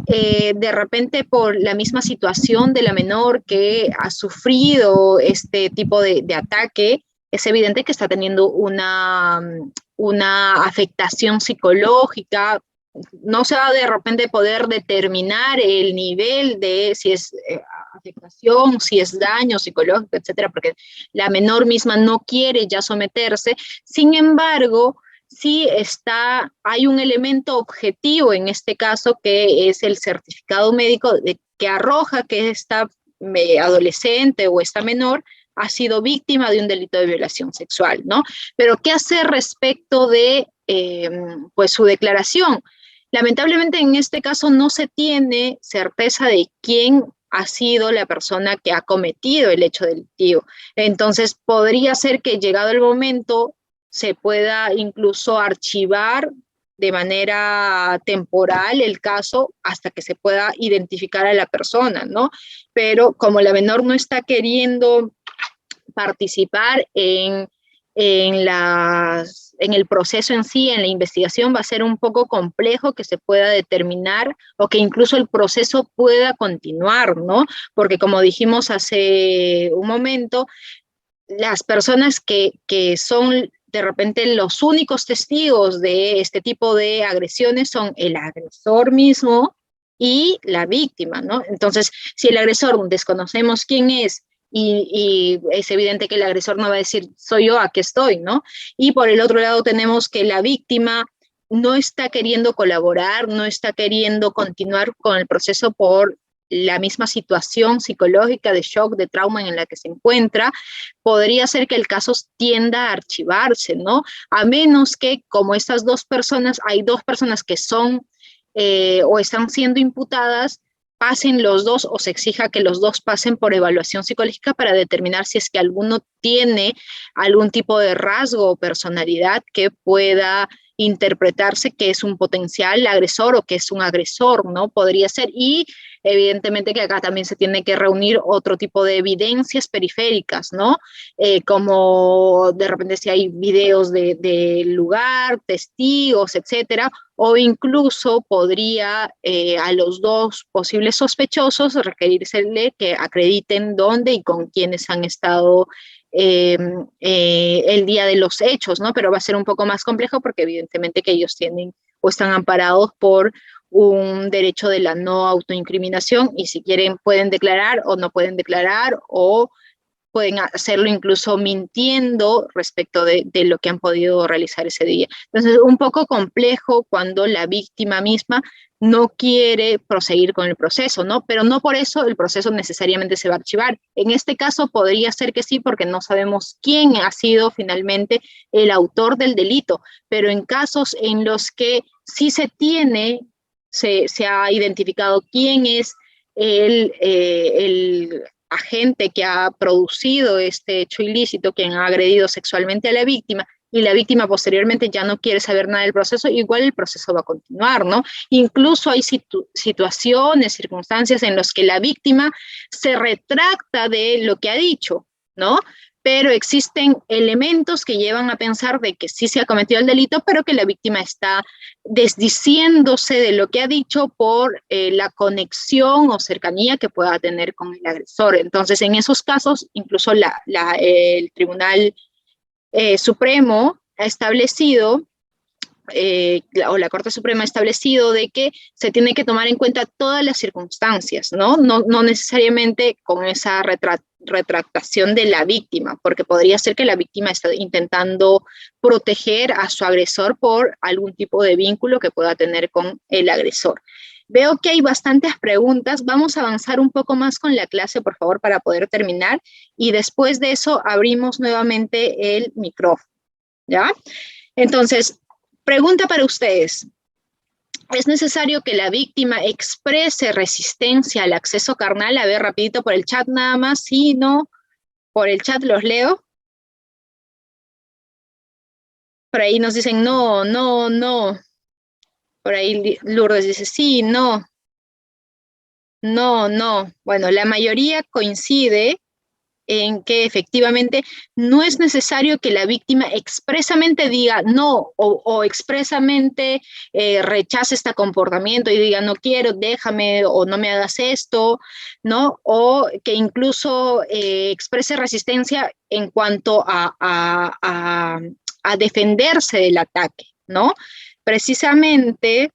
de repente por la misma situación de la menor que ha sufrido este tipo de ataque, es evidente que está teniendo una afectación psicológica. No se va a de repente poder determinar el nivel de si es afectación, si es daño psicológico, etcétera, porque la menor misma no quiere ya someterse. Sin embargo, sí hay un elemento objetivo en este caso, que es el certificado médico que arroja que esta adolescente o esta menor ha sido víctima de un delito de violación sexual, ¿no? Pero ¿qué hacer respecto de pues su declaración? Lamentablemente en este caso no se tiene certeza de quién ha sido la persona que ha cometido el hecho delictivo. Entonces podría ser que llegado el momento se pueda incluso archivar de manera temporal el caso hasta que se pueda identificar a la persona, ¿no? Pero como la menor no está queriendo participar en el proceso en sí, en la investigación, va a ser un poco complejo que se pueda determinar o que incluso el proceso pueda continuar, ¿no? Porque como dijimos hace un momento, las personas que son de repente los únicos testigos de este tipo de agresiones son el agresor mismo y la víctima, ¿no? Entonces, si el agresor desconocemos quién es, y es evidente que el agresor no va a decir, soy yo, aquí estoy, ¿no? Y por el otro lado tenemos que la víctima no está queriendo colaborar, no está queriendo continuar con el proceso por la misma situación psicológica de shock, de trauma en la que se encuentra, podría ser que el caso tienda a archivarse, ¿no? A menos que, como estas dos personas, hay dos personas que son o están siendo imputadas, pasen los dos o se exija que los dos pasen por evaluación psicológica para determinar si es que alguno tiene algún tipo de rasgo o personalidad que pueda interpretarse que es un potencial agresor o que es un agresor, ¿no? Podría ser. Y Evidentemente que acá también se tiene que reunir otro tipo de evidencias periféricas, ¿no? Como de repente si hay videos del lugar, testigos, etcétera, o incluso podría a los dos posibles sospechosos requerírsele que acrediten dónde y con quiénes han estado el día de los hechos, ¿no? Pero va a ser un poco más complejo porque evidentemente que ellos tienen o están amparados por un derecho de la no autoincriminación y si quieren pueden declarar o no pueden declarar o pueden hacerlo incluso mintiendo respecto de lo que han podido realizar ese día. Entonces, un poco complejo cuando la víctima misma no quiere proseguir con el proceso, ¿no? Pero no por eso el proceso necesariamente se va a archivar. En este caso podría ser que sí, porque no sabemos quién ha sido finalmente el autor del delito, pero en casos en los que sí se tiene, se ha identificado quién es el agente que ha producido este hecho ilícito, quien ha agredido sexualmente a la víctima, y la víctima posteriormente ya no quiere saber nada del proceso, igual el proceso va a continuar, ¿no? Incluso hay situaciones, circunstancias en las que la víctima se retracta de lo que ha dicho, ¿no? Pero existen elementos que llevan a pensar de que sí se ha cometido el delito, pero que la víctima está desdiciéndose de lo que ha dicho por la conexión o cercanía que pueda tener con el agresor. Entonces, en esos casos, incluso el Tribunal Supremo ha establecido, o la Corte Suprema ha establecido de que se tiene que tomar en cuenta todas las circunstancias, ¿no? No necesariamente con esa retractación de la víctima, porque podría ser que la víctima esté intentando proteger a su agresor por algún tipo de vínculo que pueda tener con el agresor. Veo que hay bastantes preguntas. Vamos a avanzar un poco más con la clase, por favor, para poder terminar. Y después de eso, abrimos nuevamente el micrófono, ¿ya? Entonces, pregunta para ustedes. ¿Es necesario que la víctima exprese resistencia al acceso carnal? A ver, rapidito por el chat nada más. Sí, no. Por el chat los leo. Por ahí nos dicen no, no, no. Por ahí Lourdes dice sí, no. No, no. Bueno, la mayoría coincide en que efectivamente no es necesario que la víctima expresamente diga no o expresamente rechace este comportamiento y diga no quiero, déjame o no me hagas esto, ¿no? O que incluso exprese resistencia en cuanto a defenderse del ataque, ¿no? Precisamente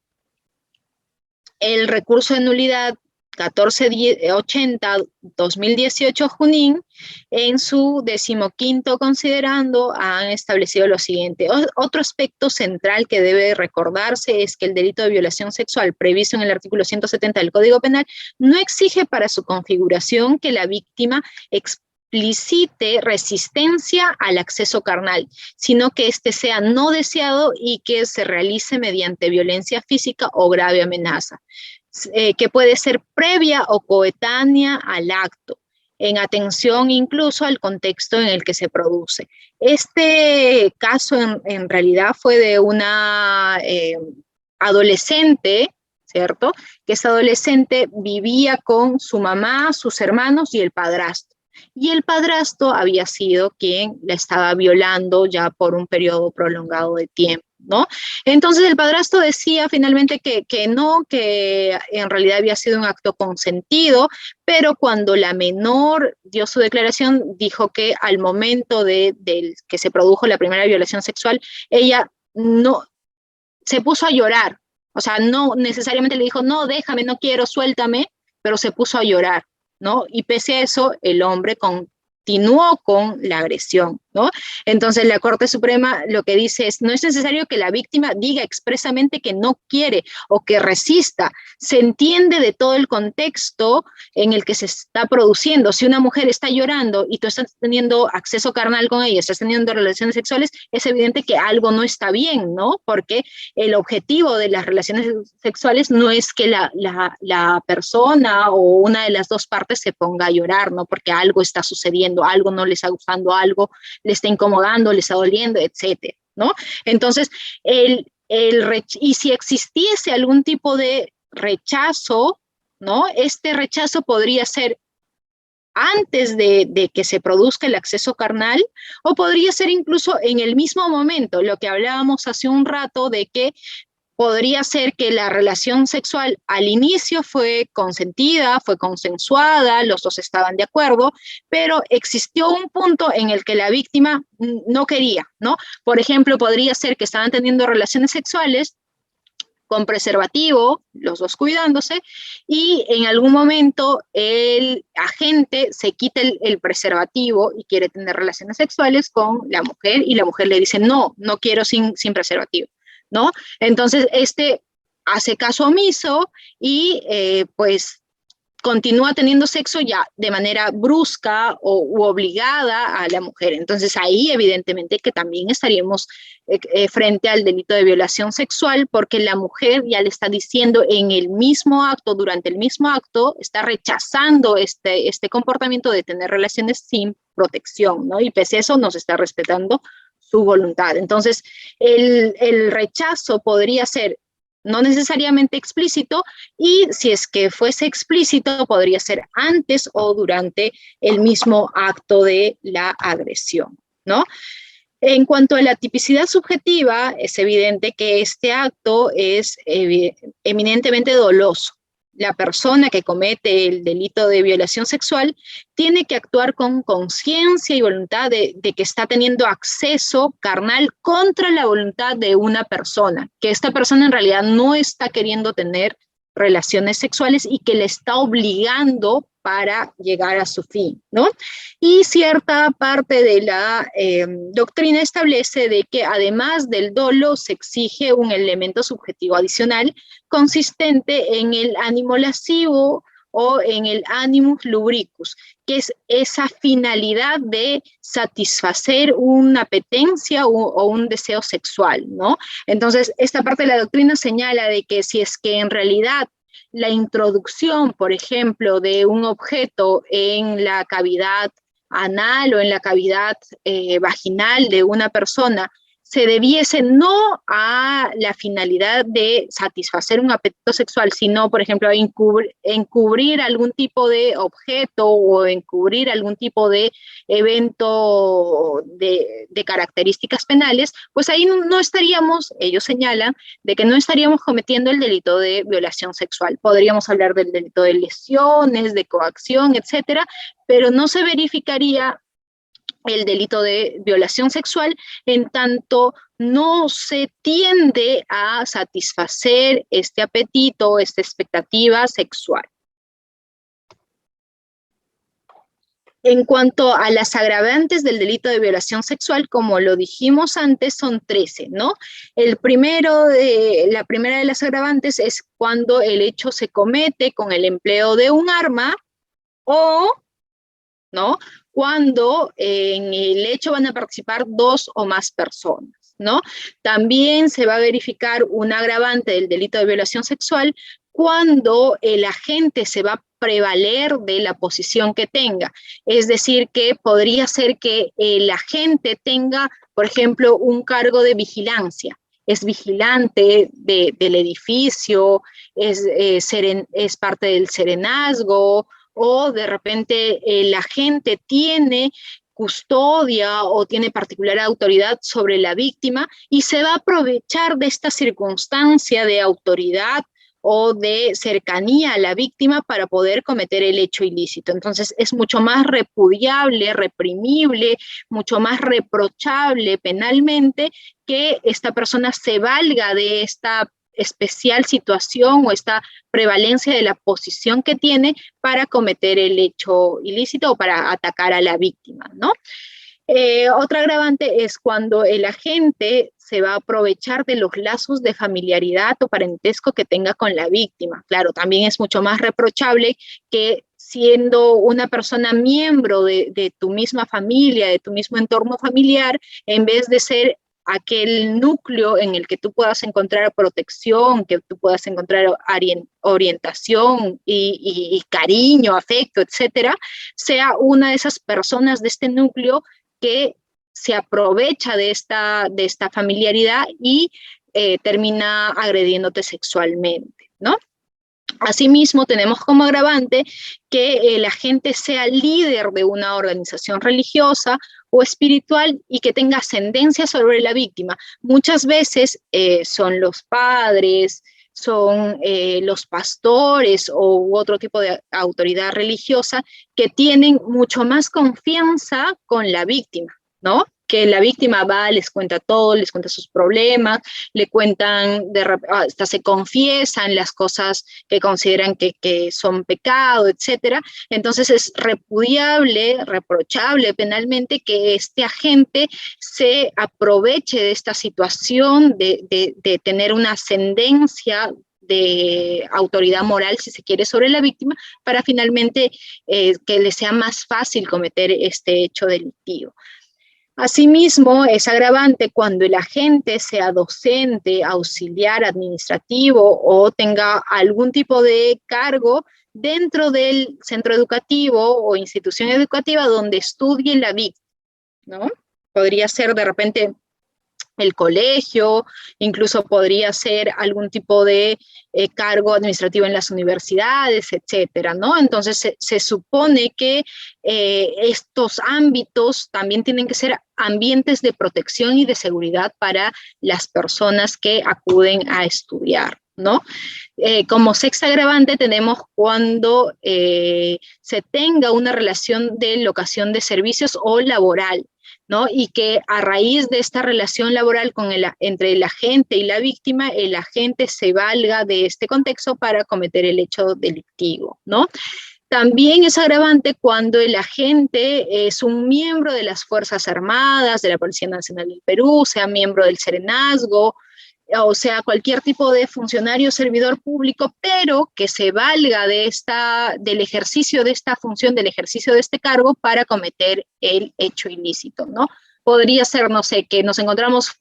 el recurso de nulidad 1480-2018 Junín, en su 15º considerando, han establecido lo siguiente. Otro aspecto central que debe recordarse es que el delito de violación sexual previsto en el artículo 170 del Código Penal no exige para su configuración que la víctima explicite resistencia al acceso carnal, sino que éste sea no deseado y que se realice mediante violencia física o grave amenaza. Que puede ser previa o coetánea al acto, en atención incluso al contexto en el que se produce. Este caso en realidad fue de una adolescente, ¿cierto? Que esa adolescente vivía con su mamá, sus hermanos y el padrastro. Y el padrastro había sido quien la estaba violando ya por un periodo prolongado de tiempo, ¿no? Entonces el padrastro decía finalmente que no, que en realidad había sido un acto consentido, pero cuando la menor dio su declaración, dijo que al momento de que se produjo la primera violación sexual, ella no se puso a llorar, o sea, no necesariamente le dijo, no, déjame, no quiero, suéltame, pero se puso a llorar, ¿no? Y pese a eso, el hombre continuó con la agresión, ¿no? Entonces la Corte Suprema lo que dice es, no es necesario que la víctima diga expresamente que no quiere o que resista, se entiende de todo el contexto en el que se está produciendo. Si una mujer está llorando y tú estás teniendo acceso carnal con ella, estás teniendo relaciones sexuales, es evidente que algo no está bien, ¿no? Porque el objetivo de las relaciones sexuales no es que la persona o una de las dos partes se ponga a llorar, ¿no? Porque algo está sucediendo, algo no le está gustando, algo le está incomodando, le está doliendo, etcétera, ¿no? Entonces, y si existiese algún tipo de rechazo ¿no? Este rechazo podría ser antes de que se produzca el acceso carnal, o podría ser incluso en el mismo momento, lo que hablábamos hace un rato de que podría ser que la relación sexual al inicio fue consentida, fue consensuada, los dos estaban de acuerdo, pero existió un punto en el que la víctima no quería, ¿no? Por ejemplo, podría ser que estaban teniendo relaciones sexuales con preservativo, los dos cuidándose, y en algún momento el agente se quita el preservativo y quiere tener relaciones sexuales con la mujer, y la mujer le dice, no, no quiero sin preservativo, ¿no? Entonces, este hace caso omiso y pues continúa teniendo sexo ya de manera brusca u obligada a la mujer. Entonces ahí evidentemente que también estaríamos frente al delito de violación sexual, porque la mujer ya le está diciendo en el mismo acto, durante el mismo acto, está rechazando este comportamiento de tener relaciones sin protección, ¿no? Y pese a eso nos está respetando su voluntad. Entonces el rechazo podría ser no necesariamente explícito, y si es que fuese explícito, podría ser antes o durante el mismo acto de la agresión, ¿no? En cuanto a la tipicidad subjetiva, es evidente que este acto es eminentemente doloso. La persona que comete el delito de violación sexual tiene que actuar con conciencia y voluntad de que está teniendo acceso carnal contra la voluntad de una persona, que esta persona en realidad no está queriendo tener relaciones sexuales y que le está obligando para llegar a su fin, ¿no? Y cierta parte de la doctrina establece de que además del dolo se exige un elemento subjetivo adicional consistente en el ánimo lascivo o en el animus lubricus, que es esa finalidad de satisfacer una apetencia o un deseo sexual, ¿no? Entonces, esta parte de la doctrina señala de que si es que en realidad la introducción, por ejemplo, de un objeto en la cavidad anal o en la cavidad vaginal de una persona se debiese no a la finalidad de satisfacer un apetito sexual, sino, por ejemplo, a encubrir algún tipo de objeto o encubrir algún tipo de evento de características penales, pues ahí no estaríamos, ellos señalan, de que no estaríamos cometiendo el delito de violación sexual. Podríamos hablar del delito de lesiones, de coacción, etcétera, pero no se verificaría el delito de violación sexual en tanto no se tiende a satisfacer este apetito, esta expectativa sexual. En cuanto a las agravantes del delito de violación sexual, como lo dijimos antes, son 13, ¿no? La primera de las agravantes es cuando el hecho se comete con el empleo de un arma o, ¿no?, cuando en el hecho van a participar 2 o más personas, ¿no? También se va a verificar un agravante del delito de violación sexual cuando el agente se va a prevaler de la posición que tenga. Es decir, que podría ser que el agente tenga, por ejemplo, un cargo de vigilancia. Es vigilante del edificio, es parte del serenazgo, o de repente el agente tiene custodia o tiene particular autoridad sobre la víctima y se va a aprovechar de esta circunstancia de autoridad o de cercanía a la víctima para poder cometer el hecho ilícito. Entonces es mucho más repudiable, reprimible, mucho más reprochable penalmente que esta persona se valga de esta especial situación o esta prevalencia de la posición que tiene para cometer el hecho ilícito o para atacar a la víctima, ¿no? Otra agravante es cuando el agente se va a aprovechar de los lazos de familiaridad o parentesco que tenga con la víctima. Claro, también es mucho más reprochable que siendo una persona miembro de tu misma familia, de tu mismo entorno familiar, en vez de ser aquel núcleo en el que tú puedas encontrar protección, que tú puedas encontrar orientación y cariño, afecto, etcétera, sea una de esas personas de este núcleo que se aprovecha de esta familiaridad y termina agrediéndote sexualmente, ¿no? Asimismo, tenemos como agravante que el agente sea líder de una organización religiosa o espiritual y que tenga ascendencia sobre la víctima. Muchas veces son los padres, son los pastores u otro tipo de autoridad religiosa que tienen mucho más confianza con la víctima, ¿no? Que la víctima va, les cuenta todo, les cuenta sus problemas, le cuentan, hasta se confiesan las cosas que consideran que son pecado, etcétera. Entonces es repudiable, reprochable penalmente que este agente se aproveche de esta situación de tener una ascendencia de autoridad moral, si se quiere, sobre la víctima, para finalmente que le sea más fácil cometer este hecho delictivo. Asimismo, es agravante cuando el agente sea docente, auxiliar administrativo o tenga algún tipo de cargo dentro del centro educativo o institución educativa donde estudie la víctima, ¿no? Podría ser de repente el colegio, incluso podría ser algún tipo de cargo administrativo en las universidades, etcétera, ¿no? Entonces se supone que estos ámbitos también tienen que ser ambientes de protección y de seguridad para las personas que acuden a estudiar, ¿no? Como sexta agravante tenemos cuando se tenga una relación de locación de servicios o laboral, ¿no? Y que a raíz de esta relación laboral entre el agente y la víctima, el agente se valga de este contexto para cometer el hecho delictivo, ¿no? También es agravante cuando el agente es un miembro de las Fuerzas Armadas, de la Policía Nacional del Perú, sea miembro del Serenazgo, o sea, cualquier tipo de funcionario servidor público, pero que se valga del ejercicio de esta función, del ejercicio de este cargo para cometer el hecho ilícito, ¿no? Podría ser, no sé, que nos encontramos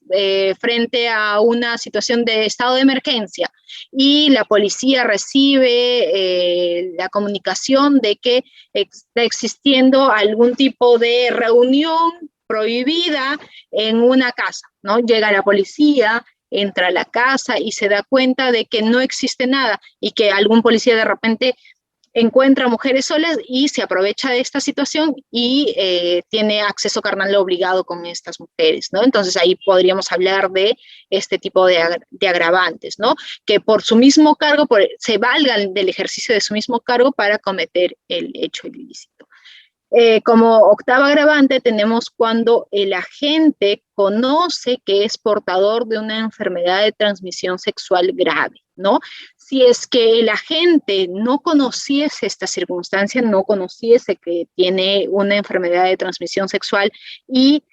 frente a una situación de estado de emergencia y la policía recibe la comunicación de que está existiendo algún tipo de reunión prohibida en una casa, ¿no? Llega la policía, entra a la casa y se da cuenta de que no existe nada y que algún policía de repente encuentra mujeres solas y se aprovecha de esta situación y tiene acceso carnal obligado con estas mujeres, ¿no? Entonces ahí podríamos hablar de este tipo de agravantes, ¿no? Que por su mismo cargo, se valgan del ejercicio de su mismo cargo para cometer el hecho ilícito. Como octava agravante tenemos cuando el agente conoce que es portador de una enfermedad de transmisión sexual grave, ¿no? Si es que el agente no conociese esta circunstancia, no conociese que tiene una enfermedad de transmisión sexual y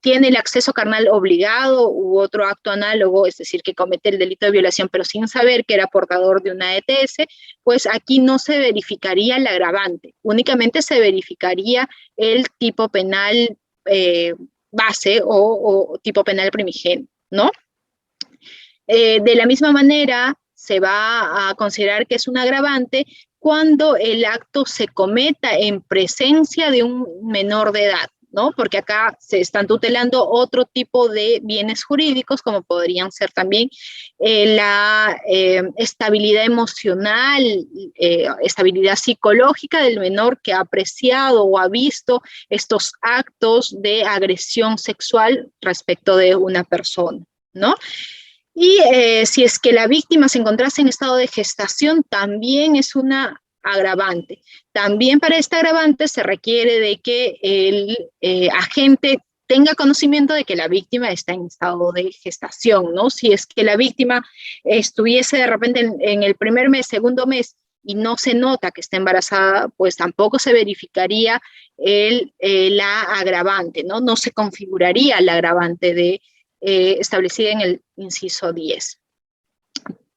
tiene el acceso carnal obligado u otro acto análogo, es decir, que comete el delito de violación, pero sin saber que era portador de una ETS, pues aquí no se verificaría el agravante, únicamente se verificaría el tipo penal base o tipo penal primigenio, ¿no? De la misma manera, se va a considerar que es un agravante cuando el acto se cometa en presencia de un menor de edad, ¿no? Porque acá se están tutelando otro tipo de bienes jurídicos, como podrían ser también la estabilidad emocional, estabilidad psicológica del menor que ha apreciado o ha visto estos actos de agresión sexual respecto de una persona, ¿no? Y si es que la víctima se encontrase en estado de gestación, también es una agravante. También para este agravante se requiere de que el agente tenga conocimiento de que la víctima está en estado de gestación, ¿no? Si es que la víctima estuviese de repente en el primer mes, segundo mes, y no se nota que está embarazada, pues tampoco se verificaría la agravante, ¿no? No se configuraría la agravante establecida en el inciso 10.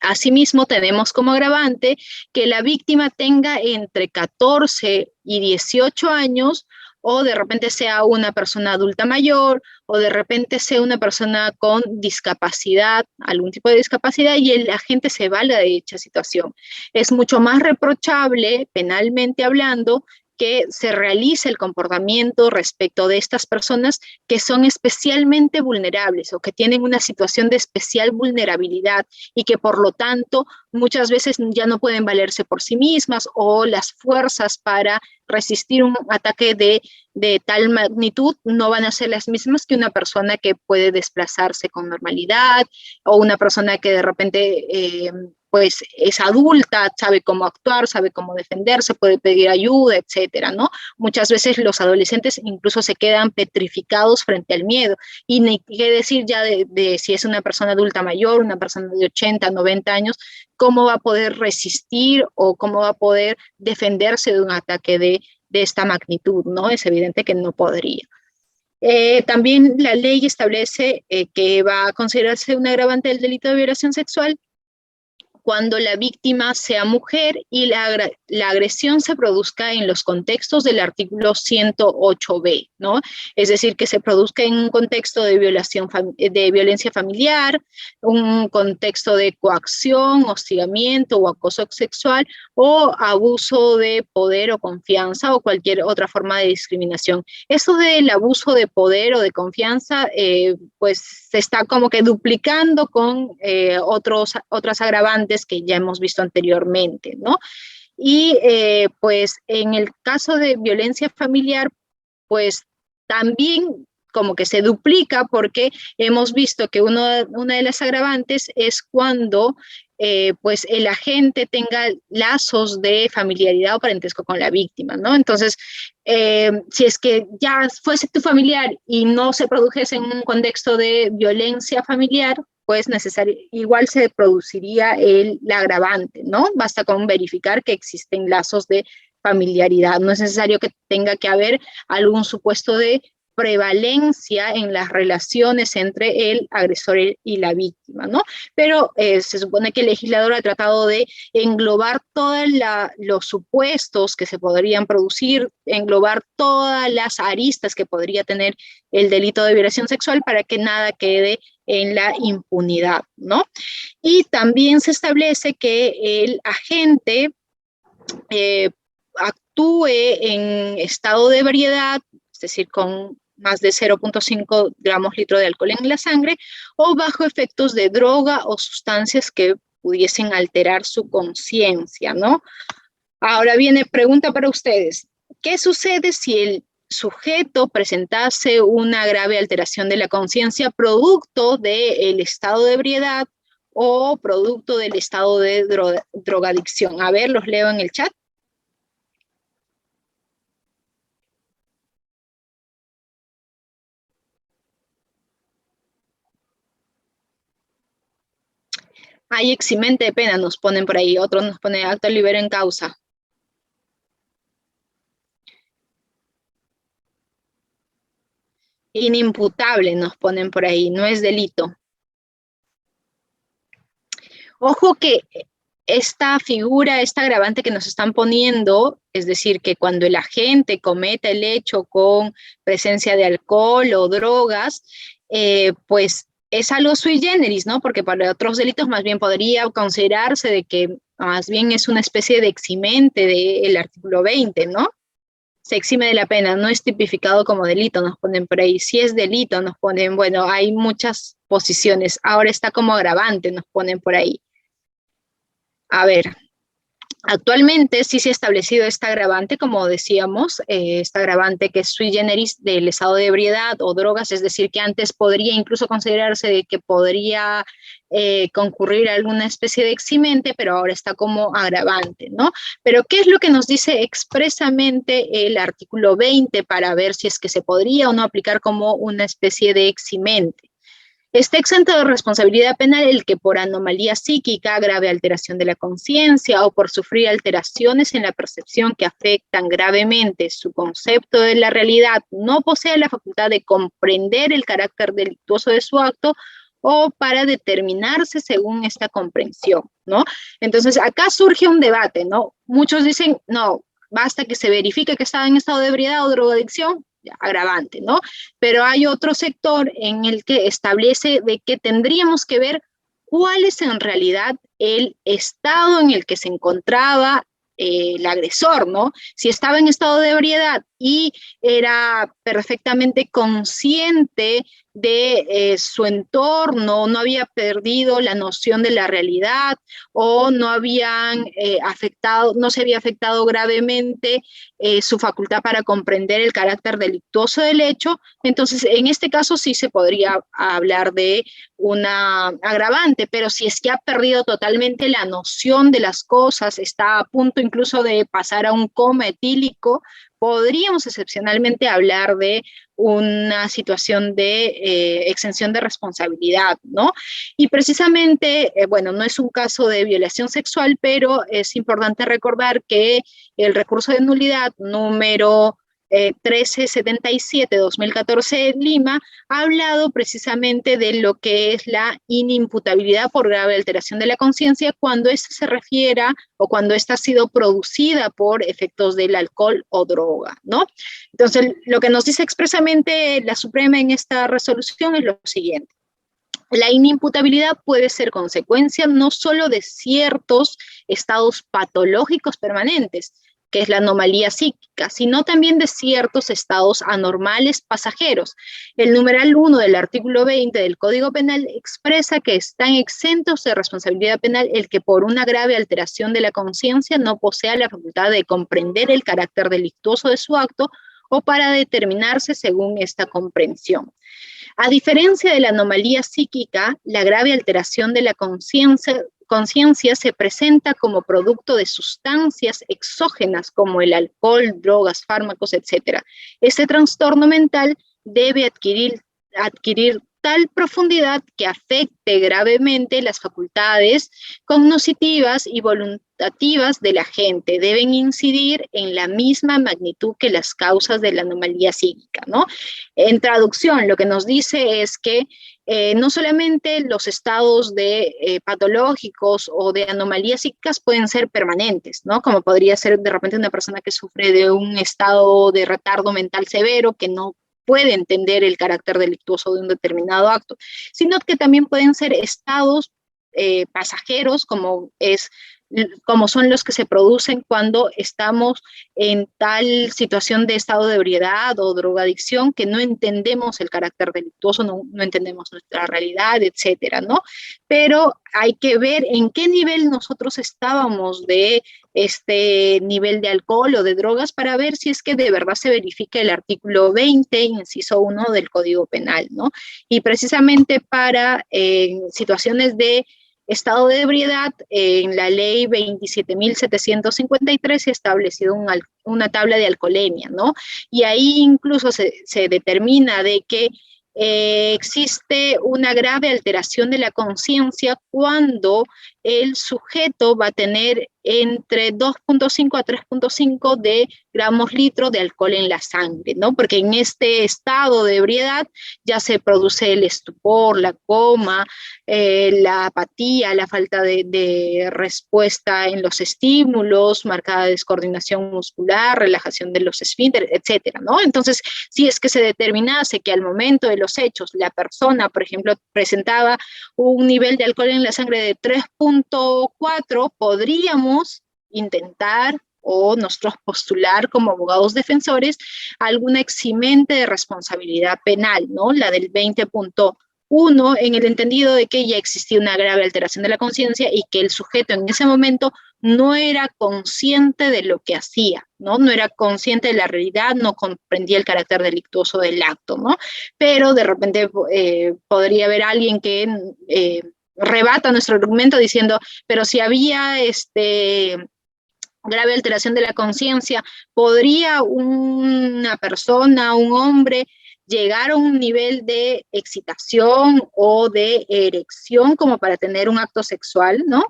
Asimismo, tenemos como agravante que la víctima tenga entre 14 y 18 años o de repente sea una persona adulta mayor o de repente sea una persona con discapacidad, algún tipo de discapacidad y el agente se valga de dicha situación. Es mucho más reprochable, penalmente hablando, que se realice el comportamiento respecto de estas personas que son especialmente vulnerables o que tienen una situación de especial vulnerabilidad y que por lo tanto muchas veces ya no pueden valerse por sí mismas o las fuerzas para resistir un ataque de tal magnitud no van a ser las mismas que una persona que puede desplazarse con normalidad o una persona que de repente pues es adulta, sabe cómo actuar, sabe cómo defenderse, puede pedir ayuda, etcétera, ¿no? Muchas veces los adolescentes incluso se quedan petrificados frente al miedo y ni qué decir ya de si es una persona adulta mayor, una persona de 80, 90 años, cómo va a poder resistir o cómo va a poder defenderse de un ataque de esta magnitud, ¿no? Es evidente que no podría. También la ley establece que va a considerarse un agravante del delito de violación sexual cuando la víctima sea mujer y la agresión se produzca en los contextos del artículo 108b, ¿no? Es decir, que se produzca en un contexto de violencia familiar, un contexto de coacción, hostigamiento o acoso sexual o abuso de poder o confianza o cualquier otra forma de discriminación. Esto del abuso de poder o de confianza, pues se está como que duplicando con otras agravantes que ya hemos visto anteriormente, ¿no? Y pues en el caso de violencia familiar, pues también como que se duplica porque hemos visto que una de las agravantes es cuando pues el agente tenga lazos de familiaridad o parentesco con la víctima, ¿no? Entonces, si es que ya fuese tu familiar y no se produjese en un contexto de violencia familiar, pues igual se produciría la agravante, ¿no? Basta con verificar que existen lazos de familiaridad. No es necesario que tenga que haber algún supuesto de prevalencia en las relaciones entre el agresor y la víctima, ¿no? Pero se supone que el legislador ha tratado de englobar todos los supuestos que se podrían producir, englobar todas las aristas que podría tener el delito de violación sexual para que nada quede en la impunidad, ¿no? Y también se establece que el agente actúe en estado de ebriedad, es decir, con más de 0.5 gramos litro de alcohol en la sangre, o bajo efectos de droga o sustancias que pudiesen alterar su conciencia, ¿no? Ahora viene pregunta para ustedes. ¿Qué sucede si el sujeto presentase una grave alteración de la conciencia producto del estado de ebriedad o producto del estado de drogadicción? A ver, los leo en el chat. Hay eximente de pena, nos ponen por ahí, otros nos ponen acto libero en causa. Inimputable nos ponen por ahí, no es delito. Ojo que esta figura, esta agravante que nos están poniendo, es decir, que cuando el agente cometa el hecho con presencia de alcohol o drogas, pues es algo sui generis, ¿no? Porque para otros delitos más bien podría considerarse de que más bien es una especie de eximente del artículo 20, ¿no? Se exime de la pena, no es tipificado como delito, nos ponen por ahí. Si es delito, nos ponen, bueno, hay muchas posiciones. Ahora está como agravante, nos ponen por ahí. A ver, actualmente sí se ha establecido esta agravante, como decíamos, esta agravante que es sui generis del estado de ebriedad o drogas, es decir, que antes podría incluso considerarse de que podría concurrir a alguna especie de eximente, pero ahora está como agravante, ¿no? Pero ¿qué es lo que nos dice expresamente el artículo 20 para ver si es que se podría o no aplicar como una especie de eximente? Está exento de responsabilidad penal el que por anomalía psíquica, grave alteración de la conciencia o por sufrir alteraciones en la percepción que afectan gravemente su concepto de la realidad no posea la facultad de comprender el carácter delictuoso de su acto o para determinarse según esta comprensión, ¿no? Entonces, acá surge un debate, ¿no? Muchos dicen, no, basta que se verifique que estaba en estado de ebriedad o drogadicción, agravante, ¿no? Pero hay otro sector en el que establece de que tendríamos que ver cuál es en realidad el estado en el que se encontraba el agresor, ¿no? Si estaba en estado de ebriedad y era perfectamente consciente de su entorno, no había perdido la noción de la realidad o no se había afectado gravemente su facultad para comprender el carácter delictuoso del hecho, entonces en este caso sí se podría hablar de una agravante, pero si es que ha perdido totalmente la noción de las cosas, está a punto incluso de pasar a un coma etílico, podríamos excepcionalmente hablar de una situación de exención de responsabilidad, ¿no? Y precisamente, bueno, no es un caso de violación sexual, pero es importante recordar que el recurso de nulidad número 1377-2014 en Lima ha hablado precisamente de lo que es la inimputabilidad por grave alteración de la conciencia cuando ésta se refiera o cuando ésta ha sido producida por efectos del alcohol o droga, ¿no? Entonces, lo que nos dice expresamente la Suprema en esta resolución es lo siguiente. La inimputabilidad puede ser consecuencia no solo de ciertos estados patológicos permanentes, que es la anomalía psíquica, sino también de ciertos estados anormales pasajeros. El numeral 1 del artículo 20 del Código Penal expresa que están exentos de responsabilidad penal el que por una grave alteración de la conciencia no posea la facultad de comprender el carácter delictuoso de su acto o para determinarse según esta comprensión. A diferencia de la anomalía psíquica, la grave alteración de la conciencia se presenta como producto de sustancias exógenas como el alcohol, drogas, fármacos, etc. Este trastorno mental debe adquirir tal profundidad que afecte gravemente las facultades cognitivas y voluntativas de la gente. Deben incidir en la misma magnitud que las causas de la anomalía psíquica, ¿no? En traducción, lo que nos dice es que no solamente los estados de patológicos o de anomalías psíquicas pueden ser permanentes, ¿no? Como podría ser de repente una persona que sufre de un estado de retardo mental severo que no puede entender el carácter delictuoso de un determinado acto, sino que también pueden ser estados pasajeros, como son los que se producen cuando estamos en tal situación de estado de ebriedad o drogadicción que no entendemos el carácter delictuoso, no entendemos nuestra realidad, etcétera, ¿no? Pero hay que ver en qué nivel nosotros estábamos de este nivel de alcohol o de drogas para ver si es que de verdad se verifica el artículo 20, inciso 1 del Código Penal, ¿no? Y precisamente para situaciones de estado de ebriedad, en la ley 27.753 se ha establecido una tabla de alcoholemia, ¿no? Y ahí incluso se determina de que existe una grave alteración de la conciencia cuando el sujeto va a tener entre 2.5 a 3.5 de gramos litro de alcohol en la sangre, ¿no? Porque en este estado de ebriedad ya se produce el estupor, la coma, la apatía, la falta de respuesta en los estímulos, marcada descoordinación muscular, relajación de los esfínteres, etcétera, ¿no? Entonces, si es que se determinase que al momento de los hechos la persona, por ejemplo, presentaba un nivel de alcohol en la sangre de 3.4, podríamos intentar o nosotros postular como abogados defensores alguna eximente de responsabilidad penal, ¿no? La del 20.1, en el entendido de que ya existía una grave alteración de la conciencia y que el sujeto en ese momento no era consciente de lo que hacía, ¿no? No era consciente de la realidad, no comprendía el carácter delictuoso del acto, ¿no? Pero de repente podría haber alguien que rebata nuestro argumento diciendo, pero si había grave alteración de la conciencia, ¿podría una persona, un hombre, llegar a un nivel de excitación o de erección como para tener un acto sexual, ¿no?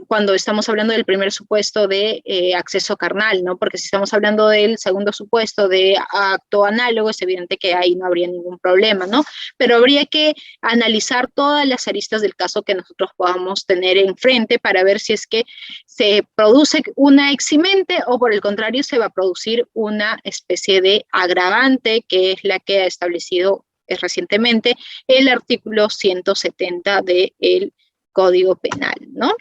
Cuando estamos hablando del primer supuesto de acceso carnal, ¿no? Porque si estamos hablando del segundo supuesto de acto análogo, es evidente que ahí no habría ningún problema, ¿no? Pero habría que analizar todas las aristas del caso que nosotros podamos tener enfrente para ver si es que se produce una eximente o por el contrario se va a producir una especie de agravante, que es la que ha establecido recientemente el artículo 170 del Código Penal, ¿no?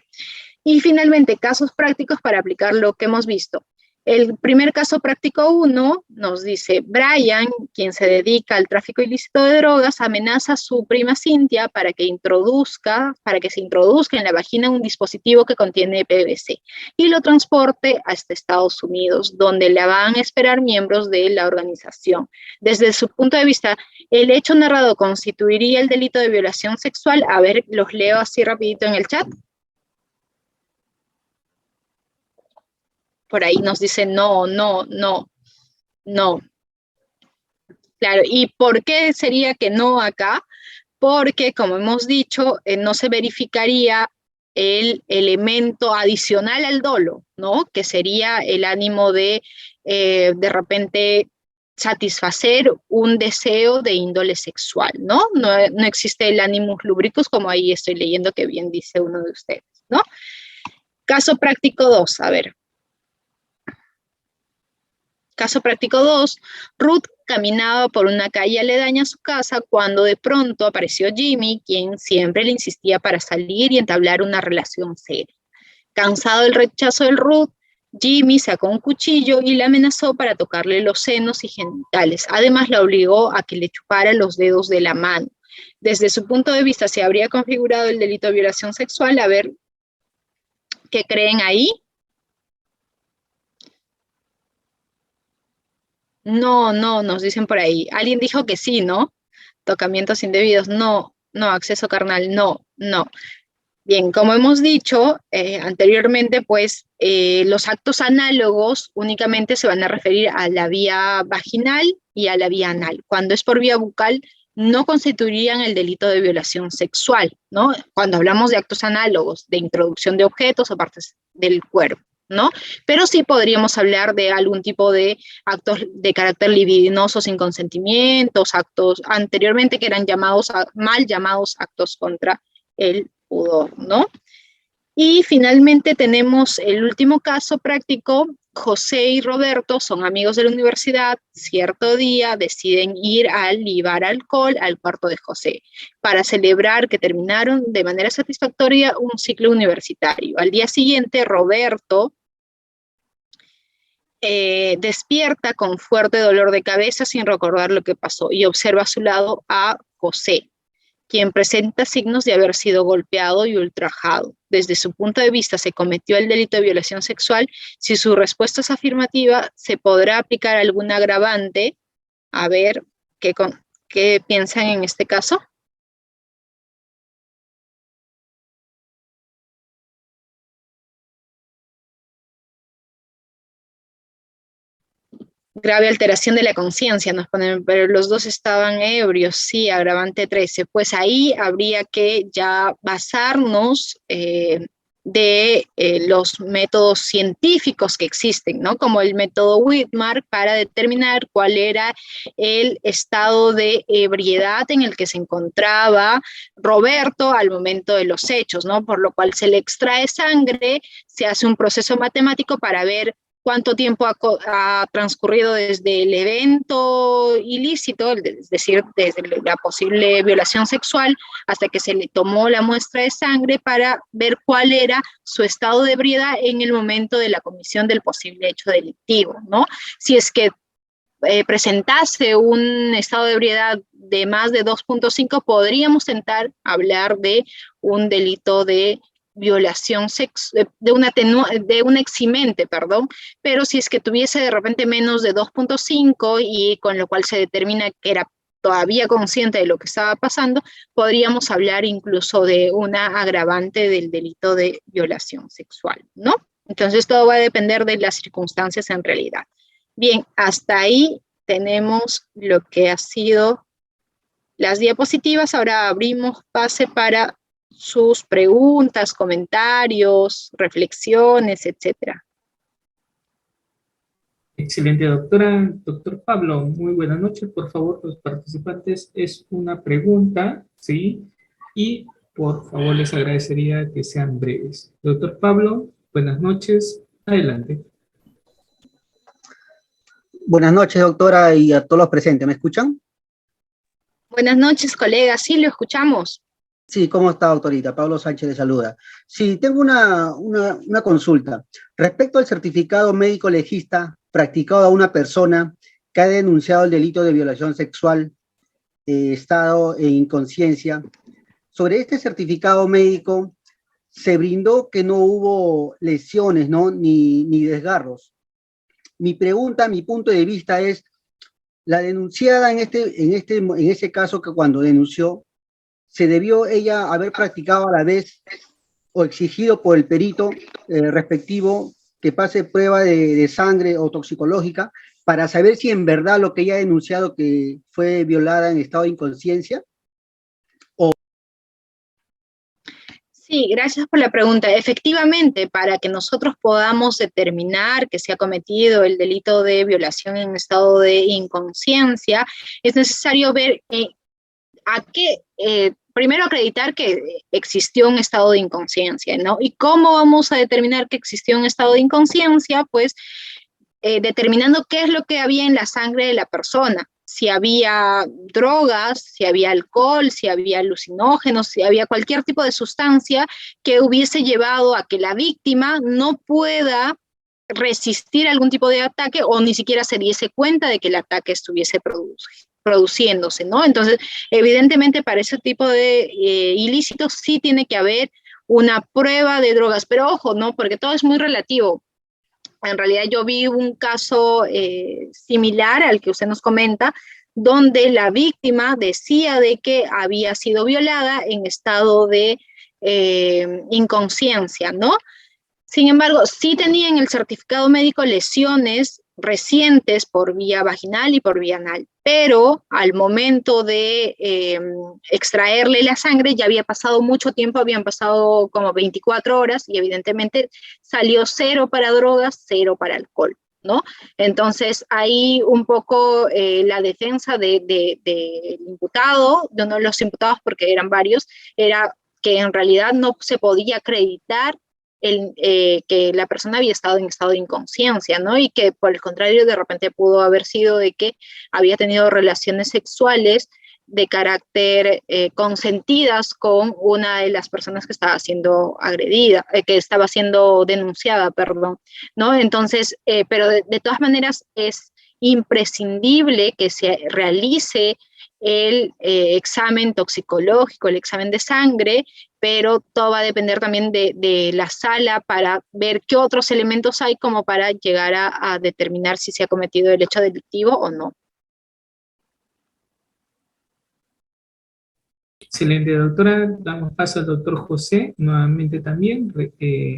Y finalmente, casos prácticos para aplicar lo que hemos visto. El primer caso práctico 1 nos dice, Brian, quien se dedica al tráfico ilícito de drogas, amenaza a su prima Cintia para que se introduzca en la vagina un dispositivo que contiene PVC y lo transporte hasta Estados Unidos, donde la van a esperar miembros de la organización. Desde su punto de vista, el hecho narrado constituiría el delito de violación sexual. A ver, los leo así rapidito en el chat. Por ahí nos dice no. Claro, ¿y por qué sería que no acá? Porque, como hemos dicho, no se verificaría el elemento adicional al dolo, ¿no? Que sería el ánimo de repente satisfacer un deseo de índole sexual, ¿no? No existe el animus lubricus, como ahí estoy leyendo que bien dice uno de ustedes, ¿no? Caso práctico 2, a ver. Caso práctico 2, Ruth caminaba por una calle aledaña a su casa cuando de pronto apareció Jimmy, quien siempre le insistía para salir y entablar una relación seria. Cansado del rechazo de Ruth, Jimmy sacó un cuchillo y la amenazó para tocarle los senos y genitales. Además, la obligó a que le chupara los dedos de la mano. Desde su punto de vista, se habría configurado el delito de violación sexual. A ver, ¿qué creen ahí? No, nos dicen por ahí. Alguien dijo que sí, ¿no? Tocamientos indebidos, no. Acceso carnal, no. Bien, como hemos dicho anteriormente, pues los actos análogos únicamente se van a referir a la vía vaginal y a la vía anal. Cuando es por vía bucal, no constituirían el delito de violación sexual, ¿no? Cuando hablamos de actos análogos, de introducción de objetos o partes del cuerpo, ¿no? Pero sí podríamos hablar de algún tipo de actos de carácter libidinoso sin consentimiento, actos anteriormente que eran mal llamados actos contra el pudor, ¿no? Y finalmente tenemos el último caso práctico. José y Roberto son amigos de la universidad. Cierto día deciden ir a libar alcohol al cuarto de José para celebrar que terminaron de manera satisfactoria un ciclo universitario. Al día siguiente, Roberto despierta con fuerte dolor de cabeza sin recordar lo que pasó y observa a su lado a José, quien presenta signos de haber sido golpeado y ultrajado. Desde su punto de vista, se cometió el delito de violación sexual. Si su respuesta es afirmativa, se podrá aplicar algún agravante. A ver, ¿qué piensan en este caso? Grave alteración de la conciencia, nos ponen, pero los dos estaban ebrios, sí, agravante 13. Pues ahí habría que ya basarnos de los métodos científicos que existen, ¿no? Como el método Whitmark para determinar cuál era el estado de ebriedad en el que se encontraba Roberto al momento de los hechos, ¿no? Por lo cual se le extrae sangre, se hace un proceso matemático para ver cuánto tiempo ha transcurrido desde el evento ilícito, es decir, desde la posible violación sexual, hasta que se le tomó la muestra de sangre para ver cuál era su estado de ebriedad en el momento de la comisión del posible hecho delictivo, ¿no? Si es que presentase un estado de ebriedad de más de 2.5, podríamos intentar hablar de un delito de violación de un eximente, perdón, pero si es que tuviese de repente menos de 2.5 y con lo cual se determina que era todavía consciente de lo que estaba pasando, podríamos hablar incluso de una agravante del delito de violación sexual, ¿no? Entonces todo va a depender de las circunstancias en realidad. Bien, hasta ahí tenemos lo que ha sido las diapositivas. Ahora abrimos pase para sus preguntas, comentarios, reflexiones, etcétera. Excelente, doctora. Doctor Pablo, muy buenas noches. Por favor, los participantes, es una pregunta, ¿sí? Y por favor les agradecería que sean breves. Doctor Pablo, buenas noches. Adelante. Buenas noches, doctora, y a todos los presentes. ¿Me escuchan? Buenas noches, colegas. Sí, lo escuchamos. Sí, ¿cómo está, doctorita? Pablo Sánchez le saluda. Sí, tengo una consulta. Respecto al certificado médico legista practicado a una persona que ha denunciado el delito de violación sexual, estado e inconsciencia, sobre este certificado médico se brindó que no hubo lesiones, ¿no? Ni desgarros. Mi pregunta, mi punto de vista es, la denunciada en ese caso que cuando denunció, ¿se debió ella haber practicado a la vez o exigido por el perito respectivo que pase prueba de sangre o toxicológica para saber si en verdad lo que ella ha denunciado que fue violada en estado de inconsciencia? Sí, gracias por la pregunta. Efectivamente, para que nosotros podamos determinar que se ha cometido el delito de violación en estado de inconsciencia, es necesario ver primero acreditar que existió un estado de inconsciencia, ¿no? ¿Y cómo vamos a determinar que existió un estado de inconsciencia? Pues determinando qué es lo que había en la sangre de la persona, si había drogas, si había alcohol, si había alucinógenos, si había cualquier tipo de sustancia que hubiese llevado a que la víctima no pueda resistir algún tipo de ataque o ni siquiera se diese cuenta de que el ataque estuviese produciéndose, ¿no? Entonces, evidentemente para ese tipo de ilícitos sí tiene que haber una prueba de drogas, pero ojo, ¿no? Porque todo es muy relativo. En realidad yo vi un caso similar al que usted nos comenta, donde la víctima decía de que había sido violada en estado de inconsciencia, ¿no? Sin embargo, sí tenía en el certificado médico lesiones recientes por vía vaginal y por vía anal, pero al momento de extraerle la sangre ya había pasado mucho tiempo, habían pasado como 24 horas y evidentemente salió 0 para drogas, 0 para alcohol, ¿no? Entonces ahí un poco la defensa del imputado, de uno de los imputados, porque eran varios, era que en realidad no se podía acreditar que la persona había estado en estado de inconsciencia, ¿no? Y que por el contrario de repente pudo haber sido de que había tenido relaciones sexuales de carácter consentidas con una de las personas que estaba siendo agredida, que estaba siendo denunciada, perdón, ¿no? Entonces, pero de todas maneras es imprescindible que se realice el examen toxicológico, el examen de sangre, pero todo va a depender también de la sala para ver qué otros elementos hay como para llegar a determinar si se ha cometido el hecho delictivo o no. Excelente, doctora. Damos paso al doctor José, nuevamente también,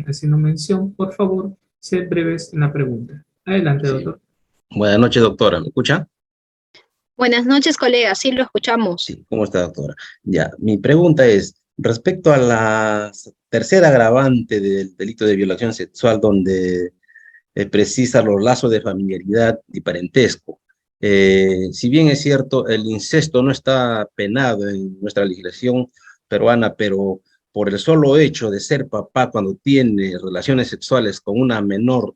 haciendo mención. Por favor, sean breves en la pregunta. Adelante, Sí. doctor. Buenas noches, doctora. ¿Me escucha? Buenas noches, colega. Sí, lo escuchamos. Sí, ¿cómo está, doctora? Ya, mi pregunta es, respecto a la tercera agravante del delito de violación sexual, donde precisa los lazos de familiaridad y parentesco. Si bien es cierto, el incesto no está penado en nuestra legislación peruana, pero por el solo hecho de ser papá cuando tiene relaciones sexuales con una menor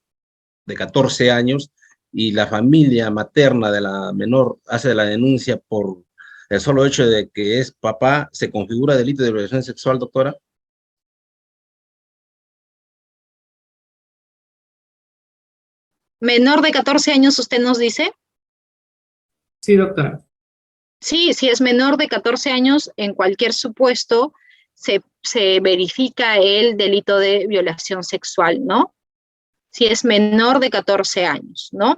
de 14 años y la familia materna de la menor hace la denuncia por el solo hecho de que es papá, ¿se configura delito de violación sexual, doctora? Menor de 14 años, usted nos dice. Sí, doctora. Sí, si es menor de 14 años, en cualquier supuesto se verifica el delito de violación sexual, ¿no? Si es menor de 14 años, ¿no?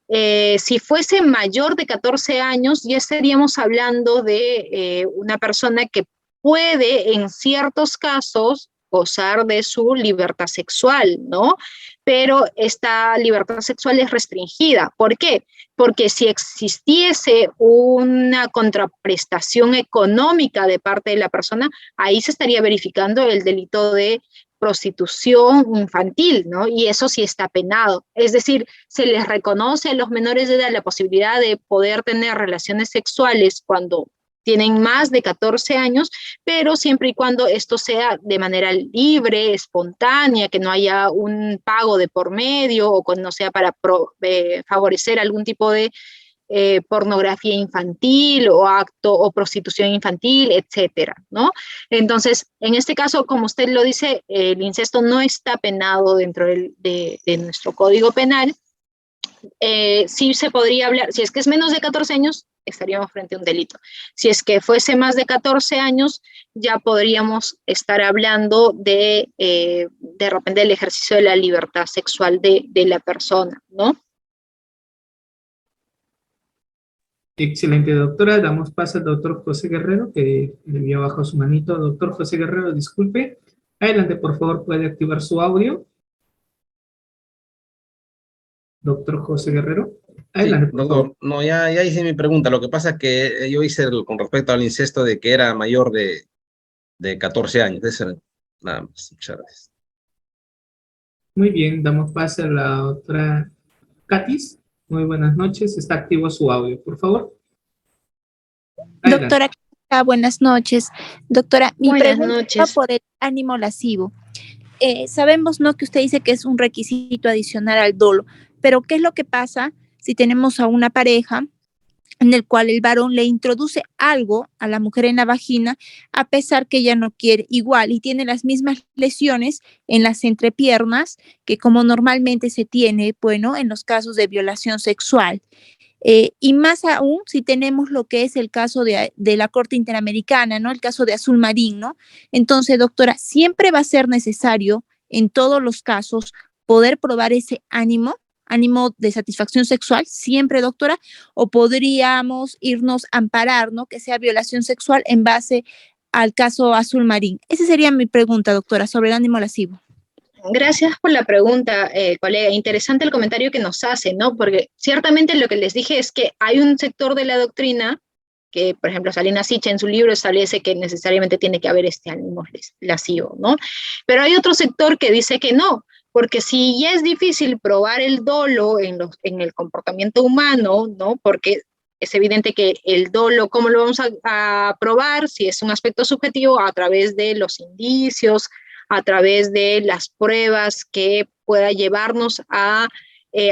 Si fuese mayor de 14 años, ya estaríamos hablando de una persona que puede, en ciertos casos, gozar de su libertad sexual, ¿no? Pero esta libertad sexual es restringida. ¿Por qué? Porque si existiese una contraprestación económica de parte de la persona, ahí se estaría verificando el delito de prostitución infantil, ¿no? Y eso sí está penado. Es decir, se les reconoce a los menores de edad la posibilidad de poder tener relaciones sexuales cuando tienen más de 14 años, pero siempre y cuando esto sea de manera libre, espontánea, que no haya un pago de por medio o cuando no sea para favorecer algún tipo de pornografía infantil o acto o prostitución infantil, etcétera, ¿no? Entonces, en este caso, como usted lo dice, el incesto no está penado dentro de nuestro Código Penal. Sí se podría hablar, si es que es menos de 14 años, estaríamos frente a un delito. Si es que fuese más de 14 años, ya podríamos estar hablando de repente el ejercicio de la libertad sexual de la persona, ¿no? Excelente, doctora. Damos paso al doctor José Guerrero, que le envió abajo su manito. Doctor José Guerrero, disculpe. Adelante, por favor, puede activar su audio. Doctor José Guerrero. Adelante, por favor. Doctor, no, ya hice mi pregunta. Lo que pasa es que yo hice con respecto al incesto de que era mayor de 14 años. Eso era nada más. Muchas gracias. Muy bien, damos paso a la doctora Katis. Muy buenas noches. Está activo su audio, por favor. Adelante. Doctora, buenas noches. Doctora, mi Buenas pregunta noches. va por el ánimo lascivo. Sabemos, ¿no?, que usted dice que es un requisito adicional al dolo, pero ¿qué es lo que pasa si tenemos a una pareja en el cual el varón le introduce algo a la mujer en la vagina, a pesar que ella no quiere igual y tiene las mismas lesiones en las entrepiernas que como normalmente se tiene, bueno, en los casos de violación sexual? Y más aún si tenemos lo que es el caso de la Corte Interamericana, ¿no? El caso de Azul Marín, ¿no? Entonces, doctora, siempre va a ser necesario en todos los casos poder probar ese ánimo de satisfacción sexual, siempre, doctora, o podríamos irnos a amparar, ¿no?, que sea violación sexual en base al caso Azul Marín. Esa sería mi pregunta, doctora, sobre el ánimo lascivo. Gracias por la pregunta, colega. Interesante el comentario que nos hace, ¿no? Porque ciertamente lo que les dije es que hay un sector de la doctrina que, por ejemplo, Salina Sicha en su libro establece que necesariamente tiene que haber este ánimo lascivo, ¿no? Pero hay otro sector que dice que no, porque si ya es difícil probar el dolo en el comportamiento humano, ¿no? Porque es evidente que el dolo, ¿cómo lo vamos a probar? Si es un aspecto subjetivo, a través de los indicios, a través de las pruebas que pueda llevarnos a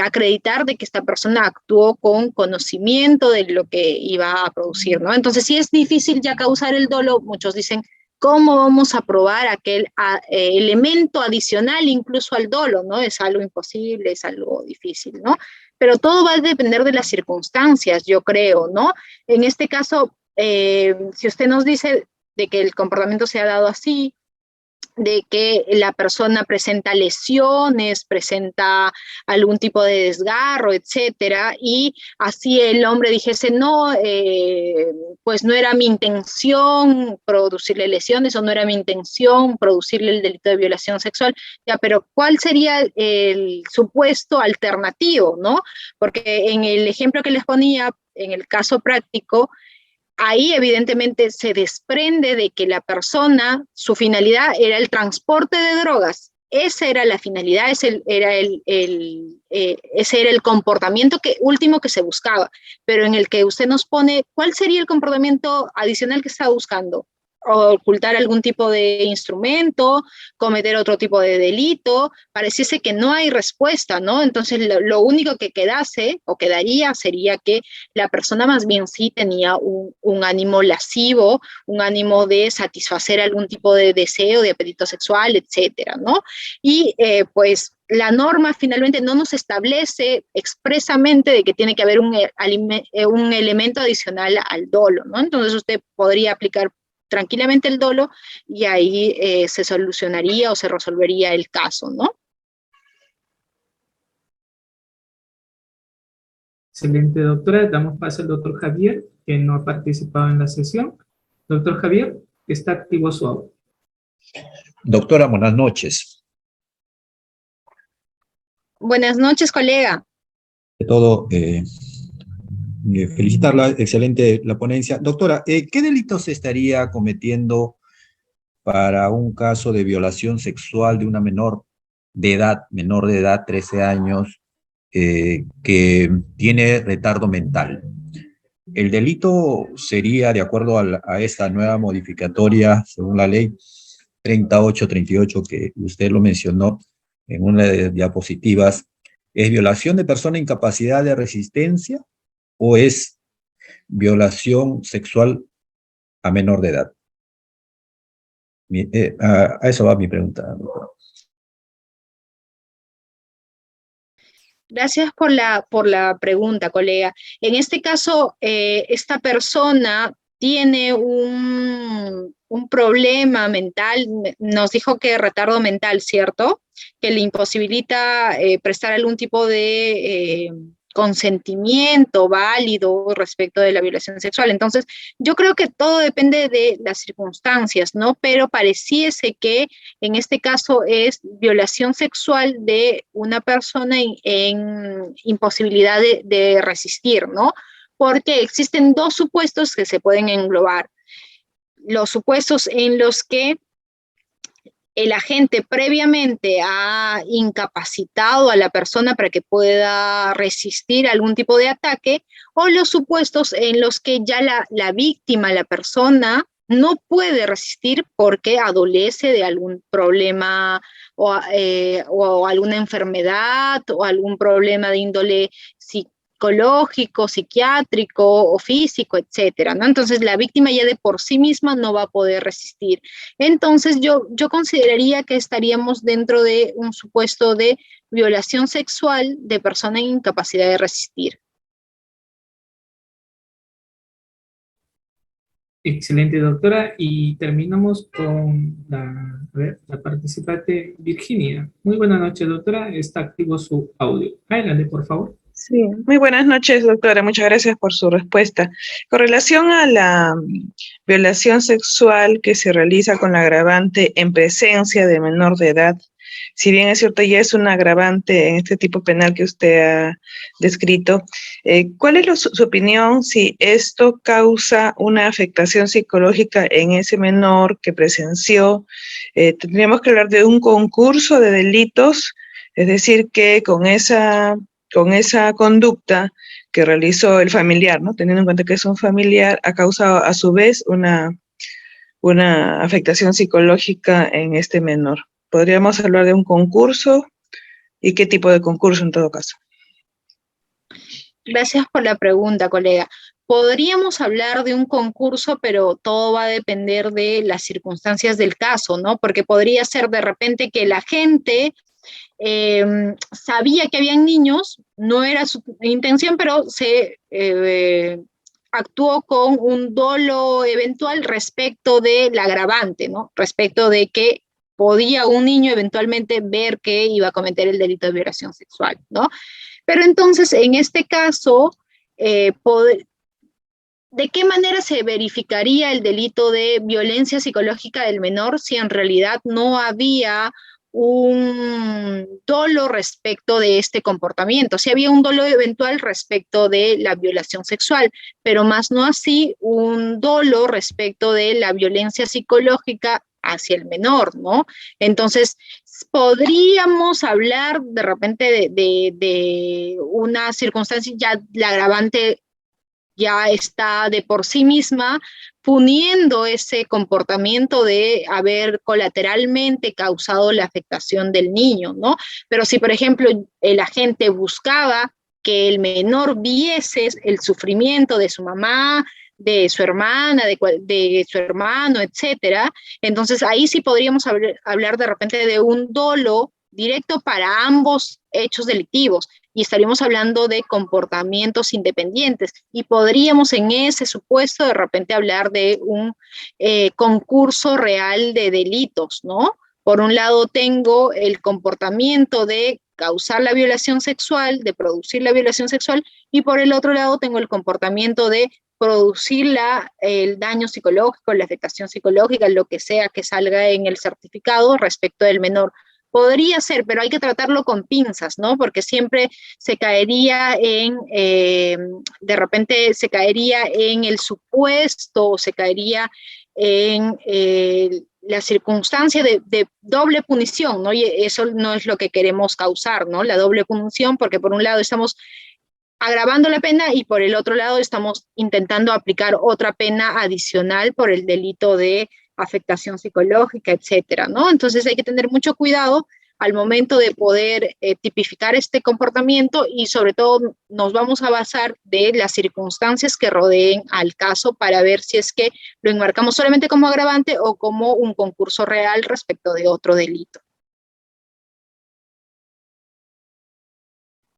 acreditar de que esta persona actuó con conocimiento de lo que iba a producir, ¿no? Entonces, si es difícil ya causar el dolo, muchos dicen, ¿cómo vamos a probar aquel elemento adicional incluso al dolo, ¿no? Es algo imposible, es algo difícil, ¿no? Pero todo va a depender de las circunstancias, yo creo, ¿no? En este caso, si usted nos dice de que el comportamiento se ha dado así, de que la persona presenta lesiones, presenta algún tipo de desgarro, etcétera, y así el hombre dijese, no, pues no era mi intención producirle lesiones o no era mi intención producirle el delito de violación sexual, ya, pero ¿cuál sería el supuesto alternativo, no? Porque en el ejemplo que les ponía, en el caso práctico, ahí evidentemente se desprende de que la persona, su finalidad era el transporte de drogas. Esa era la finalidad, ese era el comportamiento último que se buscaba. Pero en el que usted nos pone, ¿cuál sería el comportamiento adicional que está buscando? Ocultar algún tipo de instrumento, cometer otro tipo de delito, pareciese que no hay respuesta, ¿no? Entonces lo único que quedase o quedaría sería que la persona más bien sí tenía un ánimo lascivo, un ánimo de satisfacer algún tipo de deseo, de apetito sexual, etcétera, ¿no? Y pues la norma finalmente no nos establece expresamente de que tiene que haber un elemento adicional al dolo, ¿no? Entonces usted podría aplicar tranquilamente el dolo y ahí se solucionaría o se resolvería el caso, ¿no? Excelente, doctora. Damos paso al doctor Javier, que no ha participado en la sesión. Doctor Javier, está activo su audio. Doctora, buenas noches. Buenas noches, colega. De todo, felicitarla, excelente la ponencia. Doctora, ¿qué delitos se estaría cometiendo para un caso de violación sexual de una menor de edad, 13 años, que tiene retardo mental? El delito sería, de acuerdo a esta nueva modificatoria, según la ley 3838, que usted lo mencionó en una de las diapositivas, es violación de persona en incapacidad de resistencia o es violación sexual a menor de edad? A eso va mi pregunta, doctora. Gracias por la pregunta, colega. En este caso, esta persona tiene un problema mental, nos dijo que retardo mental, ¿cierto? Que le imposibilita prestar algún tipo de consentimiento válido respecto de la violación sexual. Entonces, yo creo que todo depende de las circunstancias, ¿no? Pero pareciese que en este caso es violación sexual de una persona en imposibilidad de resistir, ¿no? Porque existen dos supuestos que se pueden englobar. Los supuestos en los que el agente previamente ha incapacitado a la persona para que pueda resistir algún tipo de ataque, o los supuestos en los que ya la víctima, la persona, no puede resistir porque adolece de algún problema o alguna enfermedad o algún problema de índole psicológico, psiquiátrico o físico, etcétera, ¿no? Entonces la víctima ya de por sí misma no va a poder resistir. Entonces yo consideraría que estaríamos dentro de un supuesto de violación sexual de persona en incapacidad de resistir. Excelente, doctora. Y terminamos con la participante Virginia. Muy buenas noches, doctora. Está activo su audio. Adelante, por favor. Sí, muy buenas noches, doctora. Muchas gracias por su respuesta. Con relación a la violación sexual que se realiza con la agravante en presencia de menor de edad, si bien es cierto, ya es un agravante en este tipo penal que usted ha descrito, ¿cuál es su opinión si esto causa una afectación psicológica en ese menor que presenció? Tendríamos que hablar de un concurso de delitos, es decir, que con esa conducta que realizó el familiar, ¿no? Teniendo en cuenta que es un familiar, ha causado a su vez una afectación psicológica en este menor. ¿Podríamos hablar de un concurso? ¿Y qué tipo de concurso en todo caso? Gracias por la pregunta, colega. Podríamos hablar de un concurso, pero todo va a depender de las circunstancias del caso, ¿no? Porque podría ser de repente que la gente sabía que habían niños, no era su intención, pero se actuó con un dolo eventual respecto del agravante, ¿no? Respecto de que podía un niño eventualmente ver que iba a cometer el delito de violación sexual, ¿no? Pero entonces, en este caso, ¿de qué manera se verificaría el delito de violencia psicológica del menor si en realidad no había un dolo respecto de este comportamiento? Si había un dolo eventual respecto de la violación sexual, pero más no así un dolo respecto de la violencia psicológica hacia el menor, ¿no? Entonces, podríamos hablar de repente de una circunstancia, ya la agravante ya está de por sí misma puniendo ese comportamiento de haber colateralmente causado la afectación del niño, ¿no? Pero si, por ejemplo, el agente buscaba que el menor viese el sufrimiento de su mamá, de su hermana, de su hermano, etcétera, entonces ahí sí podríamos hablar de repente de un dolo directo para ambos hechos delictivos y estaríamos hablando de comportamientos independientes y podríamos en ese supuesto de repente hablar de un concurso real de delitos, ¿no? Por un lado tengo el comportamiento de causar la violación sexual, de producir la violación sexual, y por el otro lado tengo el comportamiento de producir el daño psicológico, la afectación psicológica, lo que sea que salga en el certificado respecto del menor. Podría ser, pero hay que tratarlo con pinzas, ¿no? Porque siempre se caería de repente se caería en el supuesto, o se caería en la circunstancia de doble punición, ¿no? Y eso no es lo que queremos causar, ¿no? La doble punición, porque por un lado estamos agravando la pena y por el otro lado estamos intentando aplicar otra pena adicional por el delito de afectación psicológica, etcétera, ¿no? Entonces hay que tener mucho cuidado al momento de poder tipificar este comportamiento, y sobre todo nos vamos a basar de las circunstancias que rodeen al caso para ver si es que lo enmarcamos solamente como agravante o como un concurso real respecto de otro delito.